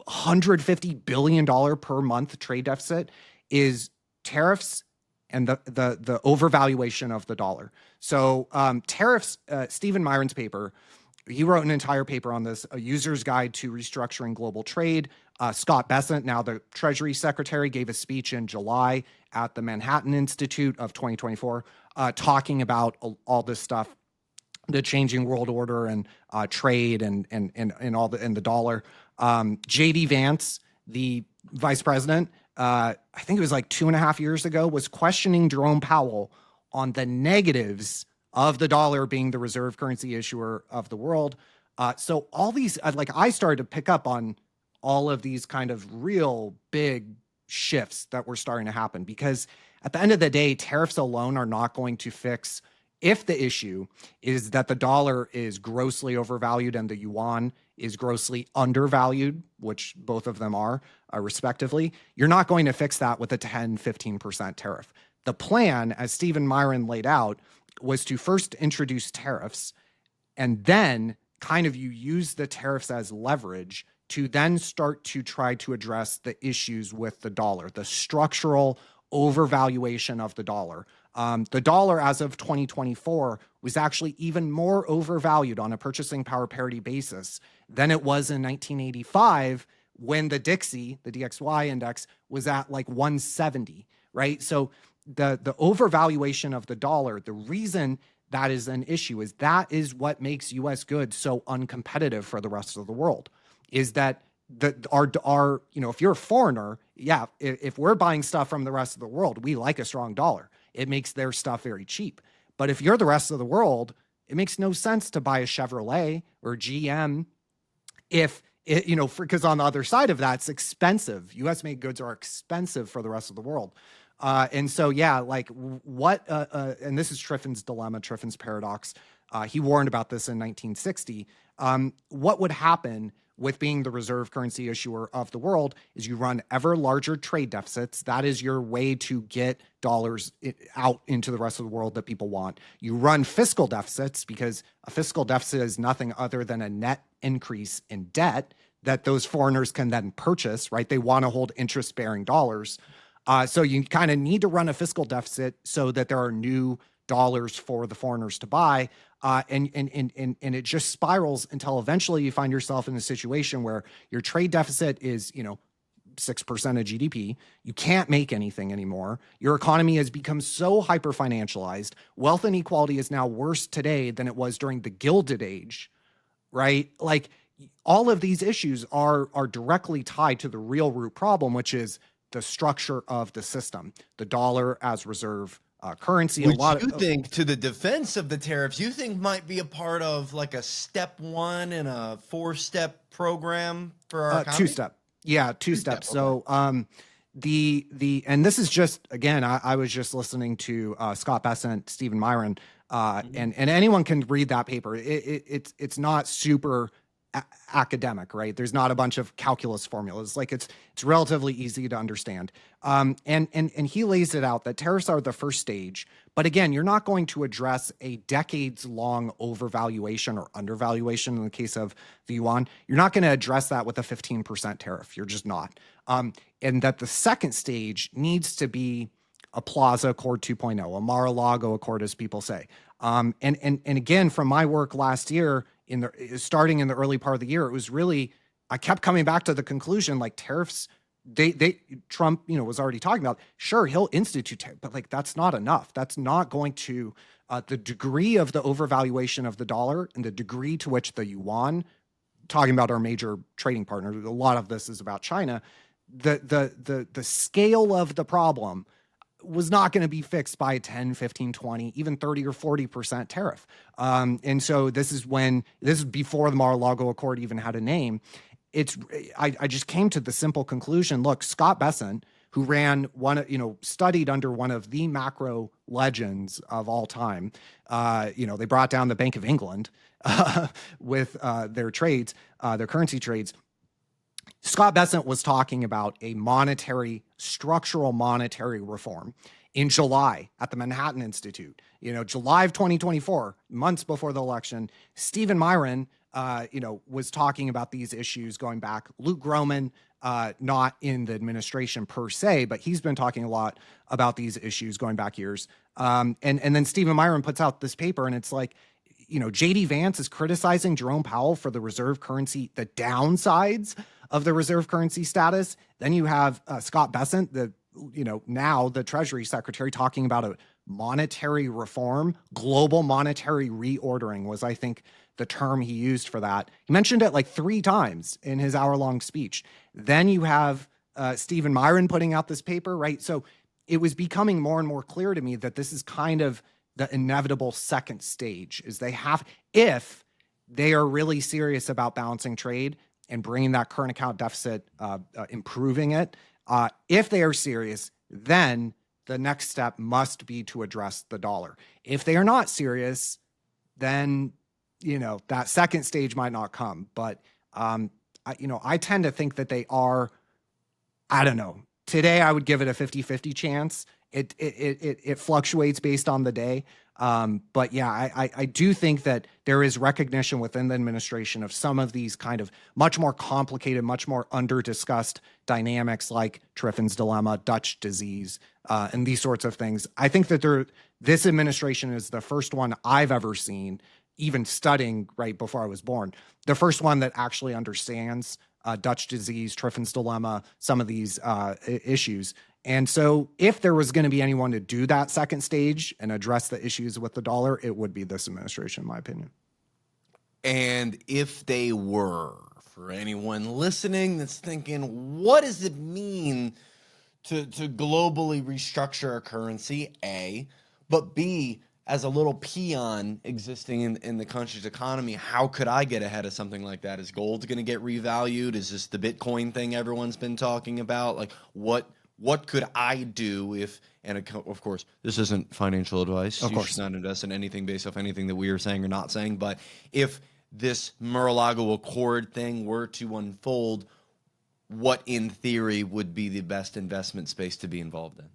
$150 billion per month trade deficit, is tariffs and the overvaluation of the dollar. So tariffs, Stephen Myron's paper, he wrote an entire paper on this, A User's Guide to Restructuring Global Trade. Scott Bessent, now the Treasury Secretary, gave a speech in July at the Manhattan Institute of 2024, talking about all this stuff, the changing world order and trade and all the dollar. JD Vance, the vice president, I think it was like 2.5 years ago, was questioning Jerome Powell on the negatives of the dollar being the reserve currency issuer of the world. So all these, I started to pick up on all of these kind of real big shifts that were starting to happen, because at the end of the day, tariffs alone are not going to fix, if the issue is that the dollar is grossly overvalued and the yuan is grossly undervalued, which both of them are, respectively, you're not going to fix that with a 10, 15% tariff. The plan, as Stephen Myron laid out, was to first introduce tariffs, and then kind of you use the tariffs as leverage to then start to try to address the issues with the dollar, the structural overvaluation of the dollar. The dollar as of 2024 was actually even more overvalued on a purchasing power parity basis than it was in 1985 when the DXY index was at like 170, right? So the overvaluation of the dollar, the reason that is an issue is that is what makes U.S. goods so uncompetitive for the rest of the world, is that our if you're a foreigner, if we're buying stuff from the rest of the world, we like a strong dollar. It makes their stuff very cheap. But if you're the rest of the world, it makes no sense to buy a Chevrolet or GM because on the other side of that, it's expensive. U.S. made goods are expensive for the rest of the world. And so, and this is Triffin's dilemma, Triffin's paradox. He warned about this in 1960. What would happen with being the reserve currency issuer of the world is you run ever larger trade deficits. That is your way to get dollars out into the rest of the world that people want. You run fiscal deficits because a fiscal deficit is nothing other than a net increase in debt that those foreigners can then purchase, right? They want to hold interest-bearing dollars. So you kind of need to run a fiscal deficit so that there are new dollars for the foreigners to buy. And it just spirals until eventually you find yourself in a situation where your trade deficit is, 6% of GDP. You can't make anything anymore. Your economy has become so hyper-financialized. Wealth inequality is now worse today than it was during the Gilded Age, right? Like all of these issues are directly tied to the real root problem, which is the structure of the system, the dollar as reserve currency. Which you think, to the defense of the tariffs, you think might be a part of like a step one in a 4-step program for our economy? 2-step. Yeah, 2 steps. Okay. So And this is just, again, I was just listening to Scott Bessent, Stephen Myron, and anyone can read that paper. It's not super academic, right? There's not a bunch of calculus formulas. Like it's relatively easy to understand. And he lays it out that tariffs are the first stage, but again, you're not going to address a decades-long overvaluation or undervaluation in the case of the yuan. You're not going to address that with a 15% tariff. You're just not. And that the second stage needs to be a Plaza Accord 2.0, a Mar-a-Lago Accord, as people say. And again, from my work last year, starting in the early part of the year, it was really, I kept coming back to the conclusion, like tariffs, Trump, was already talking about, sure, he'll institute tariffs, but like, that's not enough. That's not going to, the degree of the overvaluation of the dollar and the degree to which the yuan, talking about our major trading partner, a lot of this is about China, the scale of the problem was not going to be fixed by 10, 15, 20, even 30 or 40% tariff. And so this is before the Mar-a-Lago Accord even had a name. I just came to the simple conclusion. Look, Scott Bessent, who ran studied under one of the macro legends of all time, they brought down the Bank of England with their currency trades. Scott Bessent was talking about a structural monetary reform in July at the Manhattan Institute. July of 2024, months before the election. Stephen Myron, was talking about these issues going back. Luke Gromen, not in the administration per se, but he's been talking a lot about these issues going back years. And then Stephen Myron puts out this paper, and it's like, J.D. Vance is criticizing Jerome Powell for the reserve currency, the downsides of the reserve currency status. Then you have Scott Bessent, now the Treasury Secretary, talking about a monetary reform. Global monetary reordering was, I think, the term he used for that. He mentioned it like 3 times in his hour-long speech. Then you have Stephen Myron putting out this paper, right? So it was becoming more and more clear to me that this is kind of the inevitable second stage, is if they are really serious about balancing trade and bringing that current account deficit, improving it, if they are serious, then the next step must be to address the dollar. If they are not serious, then, that second stage might not come. But, I tend to think that they are, I don't know. Today, I would give it a 50-50 chance. It fluctuates based on the day. But yeah, I do think that there is recognition within the administration of some of these kind of much more complicated, much more under-discussed dynamics like Triffin's dilemma, Dutch disease, and these sorts of things. I think that this administration is the first one I've ever seen, even studying right before I was born, the first one that actually understands Dutch disease, Triffin's dilemma, some of these issues. And so if there was going to be anyone to do that second stage and address the issues with the dollar, it would be this administration, in my opinion. And if they were, for anyone listening that's thinking, what does it mean to globally restructure a currency, A, but B, as a little peon existing in the country's economy, how could I get ahead of something like that? Is gold going to get revalued? Is this the Bitcoin thing everyone's been talking about? Like, what could I do if, and of course, this isn't financial advice. Of course. You should not invest in anything based off anything that we are saying or not saying. But if this Mar-a-Lago Accord thing were to unfold, what in theory would be the best investment space to be involved in?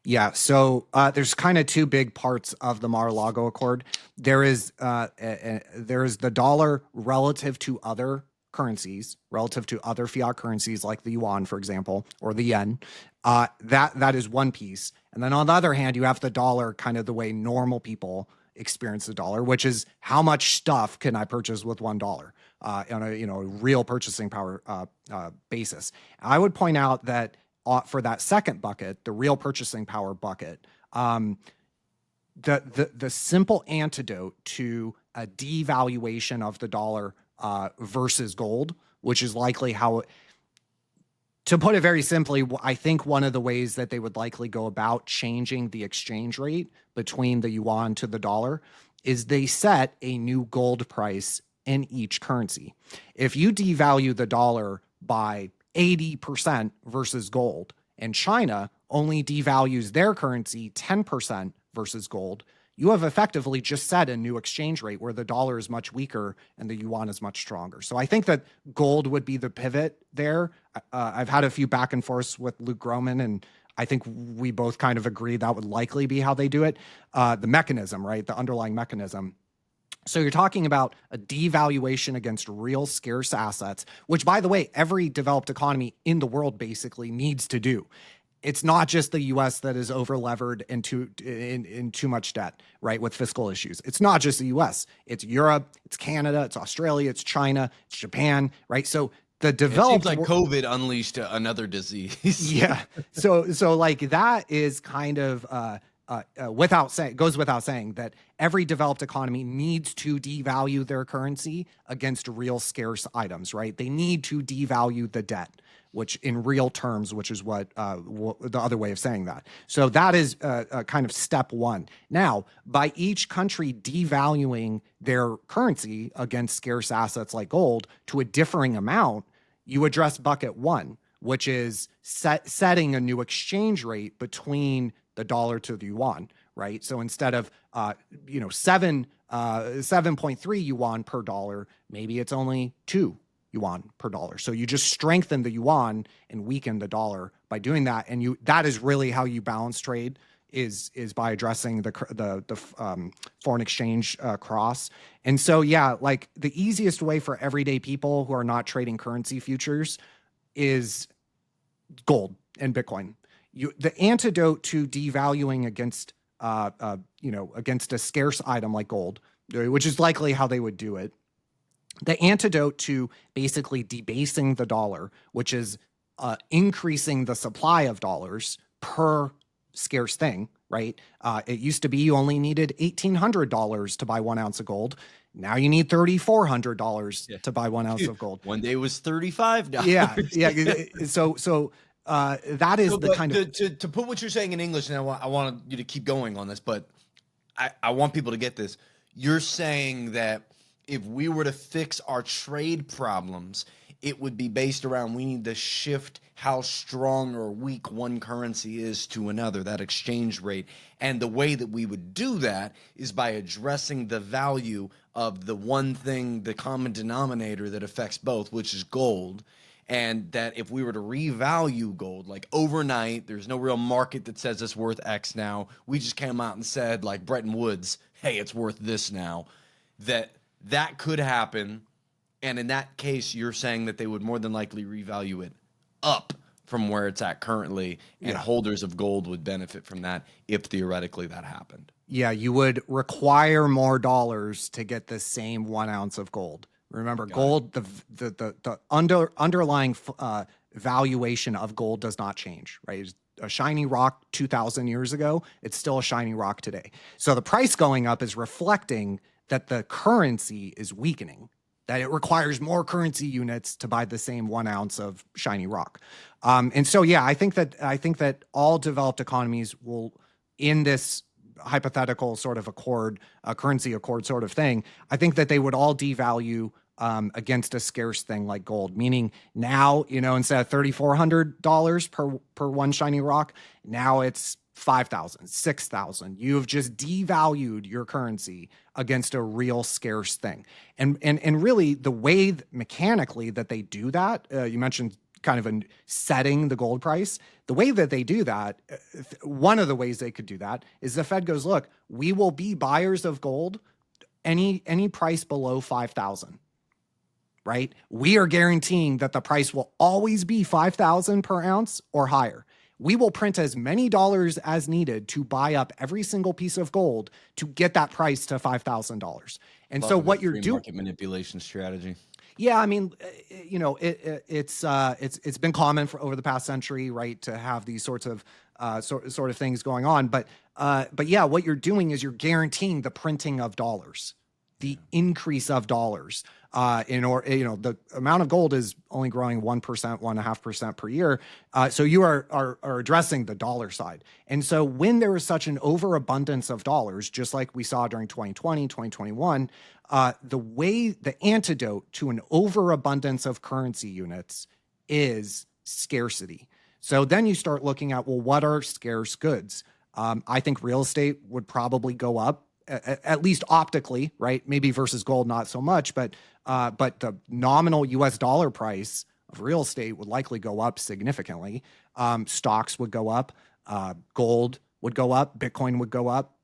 Yeah, so there's kind of 2 big parts of the Mar-a-Lago Accord. There is the dollar relative to other currencies, relative to other fiat currencies like the yuan, for example, or the yen. That is one piece. And then on the other hand, you have the dollar kind of the way normal people experience the dollar, which is how much stuff can I purchase with $1 on a real purchasing power basis. I would point out that for that second bucket, the real purchasing power bucket, the simple antidote to a devaluation of the dollar versus gold, which is likely how, to put it very simply, I think one of the ways that they would likely go about changing the exchange rate between the yuan to the dollar is they set a new gold price in each currency. If you devalue the dollar by 80% versus gold, and China only devalues their currency 10% versus gold, you have effectively just set a new exchange rate where the dollar is much weaker and the yuan is much stronger. So I think that gold would be the pivot there. I've had a few back and forths with Luke Groman, and I think we both kind of agree that would likely be how they do it. The mechanism, right? The underlying mechanism. So you're talking about a devaluation against real scarce assets, which, by the way, every developed economy in the world basically needs to do. It's not just the U.S. that is over-levered in too much debt, right, with fiscal issues. It's not just the U.S. It's Europe, it's Canada, it's Australia, it's China, it's Japan, right? So the developed... It seems like COVID unleashed another disease. Yeah. So like that is kind of... goes without saying that every developed economy needs to devalue their currency against real scarce items, right? They need to devalue the debt, which in real terms, which is what the other way of saying that. So that is kind of step one. Now, by each country devaluing their currency against scarce assets like gold to a differing amount, you address bucket one, which is setting a new exchange rate between the dollar to the yuan, right? So instead of 7.3 yuan per dollar, maybe it's only 2 yuan per dollar. So you just strengthen the yuan and weaken the dollar by doing that, and that is really how you balance trade is by addressing the foreign exchange cross. And so yeah, like the easiest way for everyday people who are not trading currency futures is gold and Bitcoin. The antidote to devaluing against against a scarce item like gold, which is likely how they would do it. The antidote to basically debasing the dollar, which is increasing the supply of dollars per scarce thing, right? It used to be you only needed $1,800 to buy 1 ounce of gold. Now you need $3,400 to buy 1 ounce of gold. One day it was $35. Yeah. So that is kind of... To put what you're saying in English, and I want you to keep going on this, but I want people to get this. You're saying that if we were to fix our trade problems, it would be based around we need to shift how strong or weak one currency is to another, that exchange rate. And the way that we would do that is by addressing the value of the one thing, the common denominator that affects both, which is gold. And that if we were to revalue gold, like overnight, there's no real market that says it's worth X now. We just came out and said, like Bretton Woods, hey, it's worth this now. That could happen. And in that case, you're saying that they would more than likely revalue it up from where it's at currently, and holders of gold would benefit from that if theoretically that happened. Yeah, you would require more dollars to get the same 1 ounce of gold. Remember, gold, the underlying valuation of gold does not change, right? It's a shiny rock 2,000 years ago. It's still a shiny rock today. So the price going up is reflecting that the currency is weakening, that it requires more currency units to buy the same 1 ounce of shiny rock. And so, yeah, I think that all developed economies will, in this hypothetical sort of currency accord sort of thing, I think that they would all devalue against a scarce thing like gold, meaning now, instead of $3,400 per one shiny rock, now it's 5,000, 6,000. You've just devalued your currency against a real scarce thing. And really the way mechanically that they do that, you mentioned kind of setting the gold price. The way that they do that, one of the ways they could do that is the Fed goes, look, we will be buyers of gold any price below 5,000. Right? We are guaranteeing that the price will always be 5,000 per ounce or higher. We will print as many dollars as needed to buy up every single piece of gold to get that price to $5,000. And so what you're doing, market manipulation strategy. Yeah, I mean, it's been common for over the past century, right, to have these sorts of sort of things going on. But yeah, what you're doing is you're guaranteeing the printing of dollars, the increase of dollars. The amount of gold is only growing 1%, 1.5% per year. So you are addressing the dollar side. And so when there is such an overabundance of dollars, just like we saw during 2020, 2021, the antidote to an overabundance of currency units is scarcity. So then you start looking at, well, what are scarce goods? I think real estate would probably go up, at least optically, right? Maybe versus gold, not so much, but the nominal US dollar price of real estate would likely go up significantly. Stocks would go up, gold would go up, Bitcoin would go up.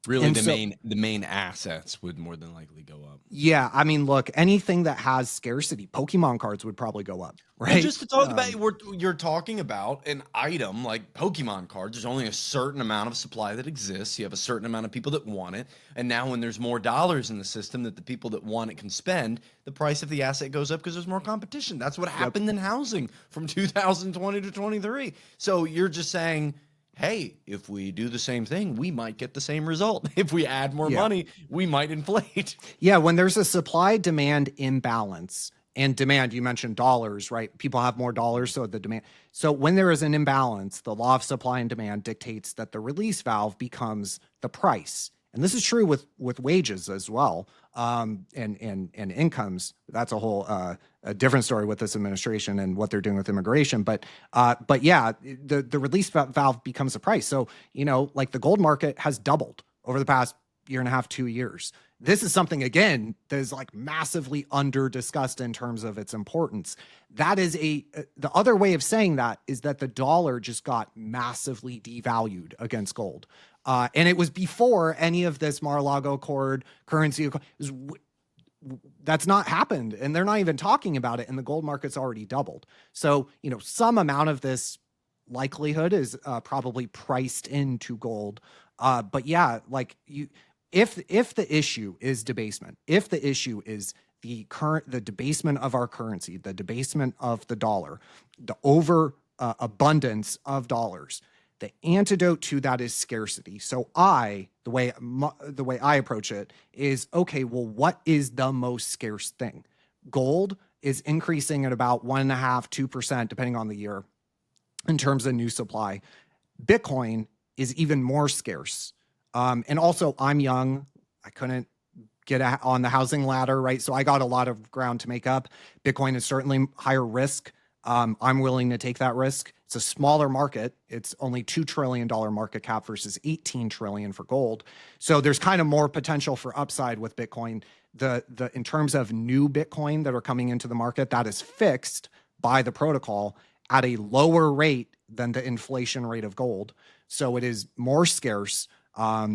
Really, And the main assets would more than likely go up. yeah, I mean, look, anything that has scarcity, Pokemon cards would probably go up, right? Well, just to talk about, you're talking about an item like Pokemon cards. There's only a certain amount of supply that exists. You have a certain amount of people that want it. And now when there's more dollars in the system that the people that want it can spend, the price of the asset goes up because there's more competition. That's what happened in housing from 2020 to 23. So you're just saying, hey, if we do the same thing, we might get the same result. If we add more money, we might inflate. Yeah, when there's a supply-demand imbalance, and demand, you mentioned dollars, right? People have more dollars, so the demand. So when there is an imbalance, the law of supply and demand dictates that the release valve becomes the price. And this is true with wages as well, and incomes. That's a whole a different story with this administration and what they're doing with immigration. But yeah, the release valve becomes the price. So like the gold market has doubled over the past year and a half, 2 years. This is something, again, that is like massively under discussed in terms of its importance. That is the other way of saying that is that the dollar just got massively devalued against gold. And it was before any of this Mar-a-Lago Accord, currency, that's not happened. And they're not even talking about it. And the gold market's already doubled. So, some amount of this likelihood is probably priced into gold. But yeah, like if the issue is debasement, if the issue is the debasement of our currency, the debasement of the dollar, the abundance of dollars, the antidote to that is scarcity. So the way I approach it is, okay, well, what is the most scarce thing? Gold is increasing at about 1.5%, 2%, depending on the year, in terms of new supply. Bitcoin is even more scarce. And also, I'm young. I couldn't get on the housing ladder, right? So I got a lot of ground to make up. Bitcoin is certainly higher risk. I'm willing to take that risk. It's a smaller market. It's only $2 trillion market cap versus $18 trillion for gold. So there's kind of more potential for upside with Bitcoin. In terms of new Bitcoin that are coming into the market, that is fixed by the protocol at a lower rate than the inflation rate of gold. So it is more scarce.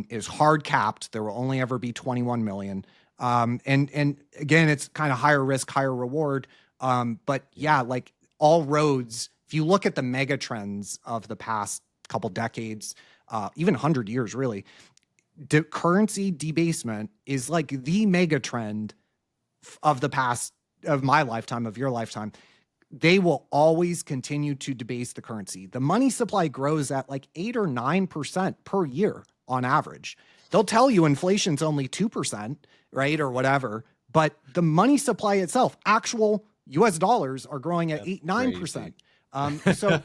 Is hard capped. There will only ever be 21 million. And again, it's kind of higher risk, higher reward. But yeah, like all roads, if you look at the mega trends of the past couple decades, even 100 years, really, currency debasement is like the mega trend of the past, of my lifetime, of your lifetime. They will always continue to debase the currency. The money supply grows at like 8 or 9% per year on average. They'll tell you inflation's only 2%, right? Or whatever. But the money supply itself, actual US dollars, are growing at 8, 9%. So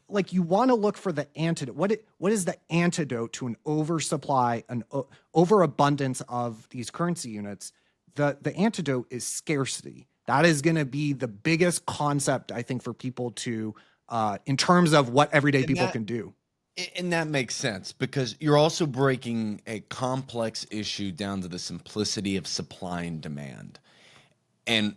like you want to look for the antidote. What is the antidote to an oversupply, an overabundance of these currency units? The antidote is scarcity. That is going to be the biggest concept, I think, for people to, in terms of what everyday people can do. And that makes sense because you're also breaking a complex issue down to the simplicity of supply and demand. And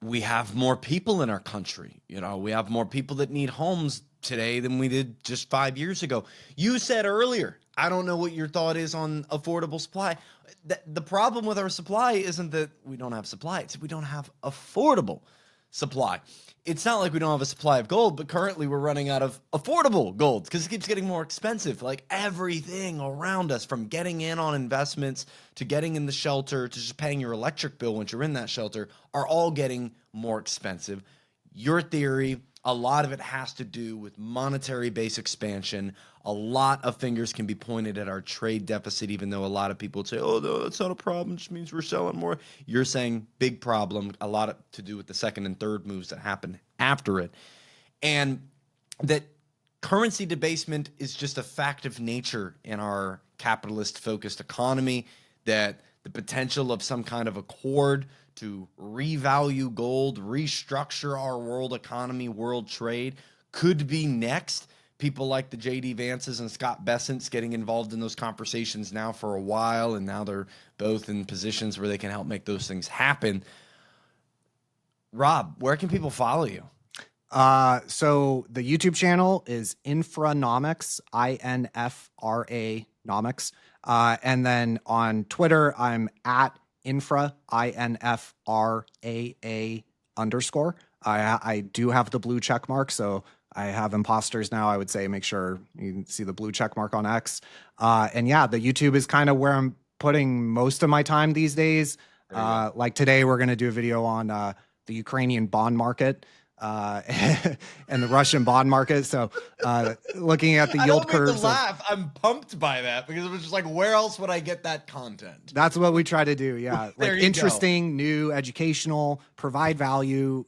we have more people in our country. We have more people that need homes today than we did just 5 years ago. You said earlier, I don't know what your thought is on affordable supply. The problem with our supply isn't that we don't have supply. It's that we don't have affordable supply. It's not like we don't have a supply of gold, but currently we're running out of affordable gold because it keeps getting more expensive. Like everything around us, from getting in on investments to getting in the shelter to just paying your electric bill once you're in that shelter, are all getting more expensive. Your theory, a lot of it has to do with monetary base expansion. A lot of fingers can be pointed at our trade deficit, even though a lot of people would say, oh, no, that's not a problem. It just means we're selling more. You're saying big problem, a lot to do with the second and third moves that happen after it. And that currency debasement is just a fact of nature in our capitalist-focused economy, that the potential of some kind of accord to revalue gold, restructure our world economy, world trade, could be next. People like the JD Vances and Scott Bessent's getting involved in those conversations now for a while, and now they're both in positions where they can help make those things happen. Rob, where can people follow you? So the YouTube channel is Infranomics, INFRA nomics. And then on Twitter, I'm at infra, INFRAA _ I do have the blue check mark, so I have imposters now. I would say make sure you can see the blue check mark on X. And yeah, the YouTube is kind of where I'm putting most of my time these days. Like today, we're going to do a video on the Ukrainian bond market. And the Russian bond market. So looking at the yield curves. I don't mean to laugh. I'm pumped by that because it was just like, where else would I get that content? That's what we try to do. Yeah. There like you interesting, new, educational, provide value.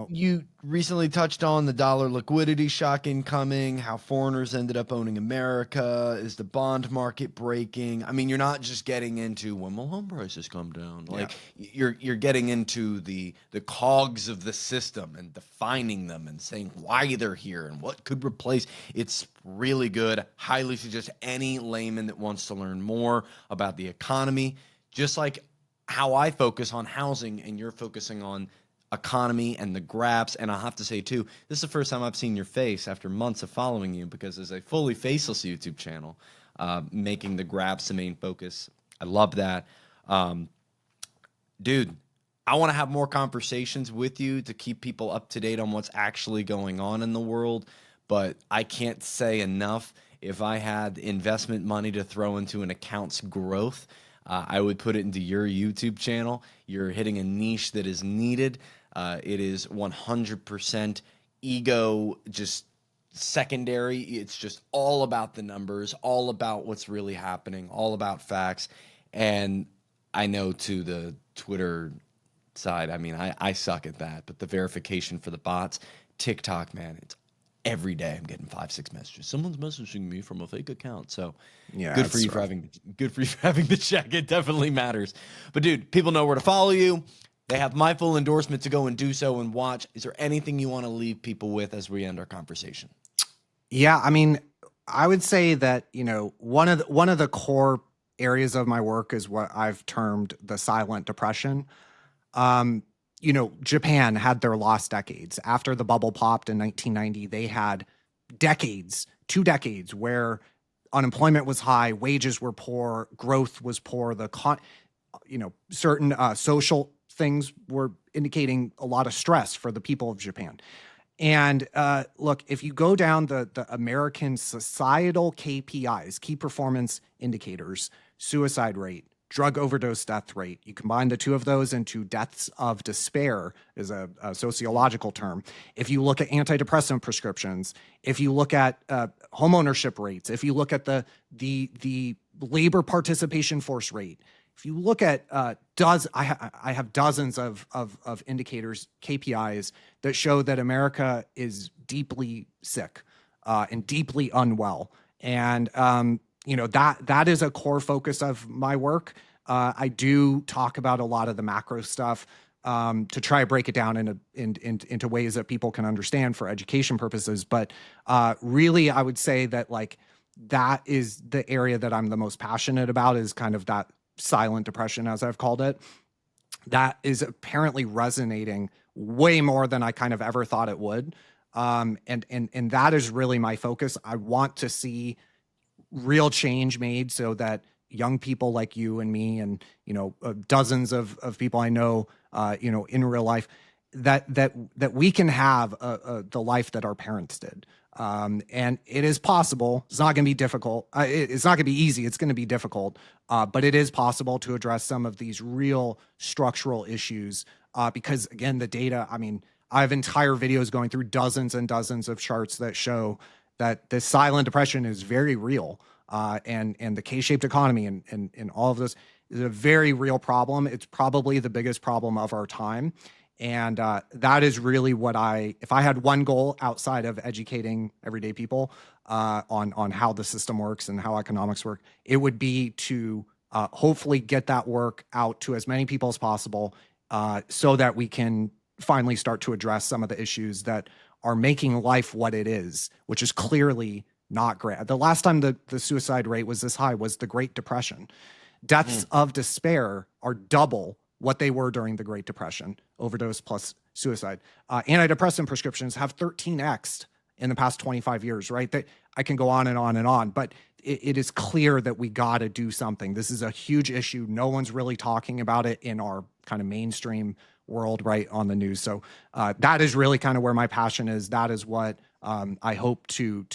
You recently touched on the dollar liquidity shock incoming, how foreigners ended up owning America. Is the bond market breaking? I mean, you're not just getting into when will home prices come down. Like you're getting into the cogs of the system and defining them and saying why they're here and what could replace. It's really good. Highly suggest any layman that wants to learn more about the economy, just like how I focus on housing and you're focusing on economy and the graphs. And I'll have to say too, this is the first time I've seen your face after months of following you, because as a fully faceless YouTube channel, making the graphs the main focus. I love that. Dude, I want to have more conversations with you to keep people up to date on what's actually going on in the world, but I can't say enough. If I had investment money to throw into an account's growth, I would put it into your YouTube channel. You're hitting a niche that is needed. It is 100% ego, just secondary. It's just all about the numbers, all about what's really happening, all about facts. And I know to the Twitter side, I mean, I suck at that, but the verification for the bots, TikTok, man, it's every day I'm getting 5-6 messages. Someone's messaging me from a fake account. So yeah, good for you for having the check. It definitely matters. But dude, people know where to follow you. They have my full endorsement to go and do so and watch. Is there anything you want to leave people with as we end our conversation? Yeah, I mean, I would say that, one of the core areas of my work is what I've termed the silent depression. Japan had their lost decades. After the bubble popped in 1990, they had decades, 2 decades, where unemployment was high, wages were poor, growth was poor, certain social things were indicating a lot of stress for the people of Japan. And look, if you go down the American societal KPIs, key performance indicators, suicide rate, drug overdose death rate, you combine the two of those into deaths of despair is a sociological term. If you look at antidepressant prescriptions, if you look at homeownership rates, if you look at the labor participation force rate, if you look at I have dozens of indicators, KPIs that show that America is deeply sick and deeply unwell. And that is a core focus of my work. I do talk about a lot of the macro stuff to try to break it down into ways that people can understand for education purposes. But really, I would say that that is the area that I'm the most passionate about, is kind of that silent depression, as I've called it. That is apparently resonating way more than I kind of ever thought it would. And that is really my focus. I want to see real change made so that young people like you and me and, dozens of people I know, in real life, that we can have the life that our parents did. And it is possible. It's not going to be difficult. It's not going to be easy. It's going to be difficult. But it is possible to address some of these real structural issues. Because again, the data, I mean, I have entire videos going through dozens and dozens of charts that show that this silent depression is very real. And the K-shaped economy and all of this is a very real problem. It's probably the biggest problem of our time. And that is really what if I had one goal outside of educating everyday people on how the system works and how economics work, it would be to hopefully get that work out to as many people as possible so that we can finally start to address some of the issues that are making life what it is, which is clearly not great. The last time the suicide rate was this high was the Great Depression. Deaths of despair are double what they were during the Great Depression, overdose plus suicide. Antidepressant prescriptions have 13x'd in the past 25 years, right? I can go on and on and on, but it is clear that we got to do something. This is a huge issue. No one's really talking about it in our kind of mainstream world, right, on the news. So that is really kind of where my passion is. That is what I hope to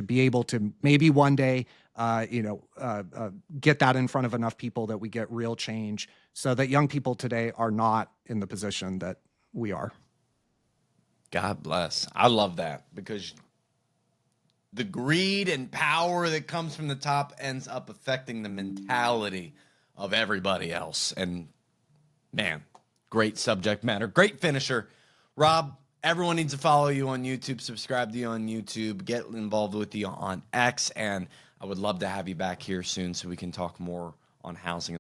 be able to maybe one day, get that in front of enough people that we get real change, so that young people today are not in the position that we are. God bless. I love that, because the greed and power that comes from the top ends up affecting the mentality of everybody else. And man, great subject matter, great finisher. Rob, everyone needs to follow you on YouTube, subscribe to you on YouTube, get involved with you on X, and I would love to have you back here soon so we can talk more on housing.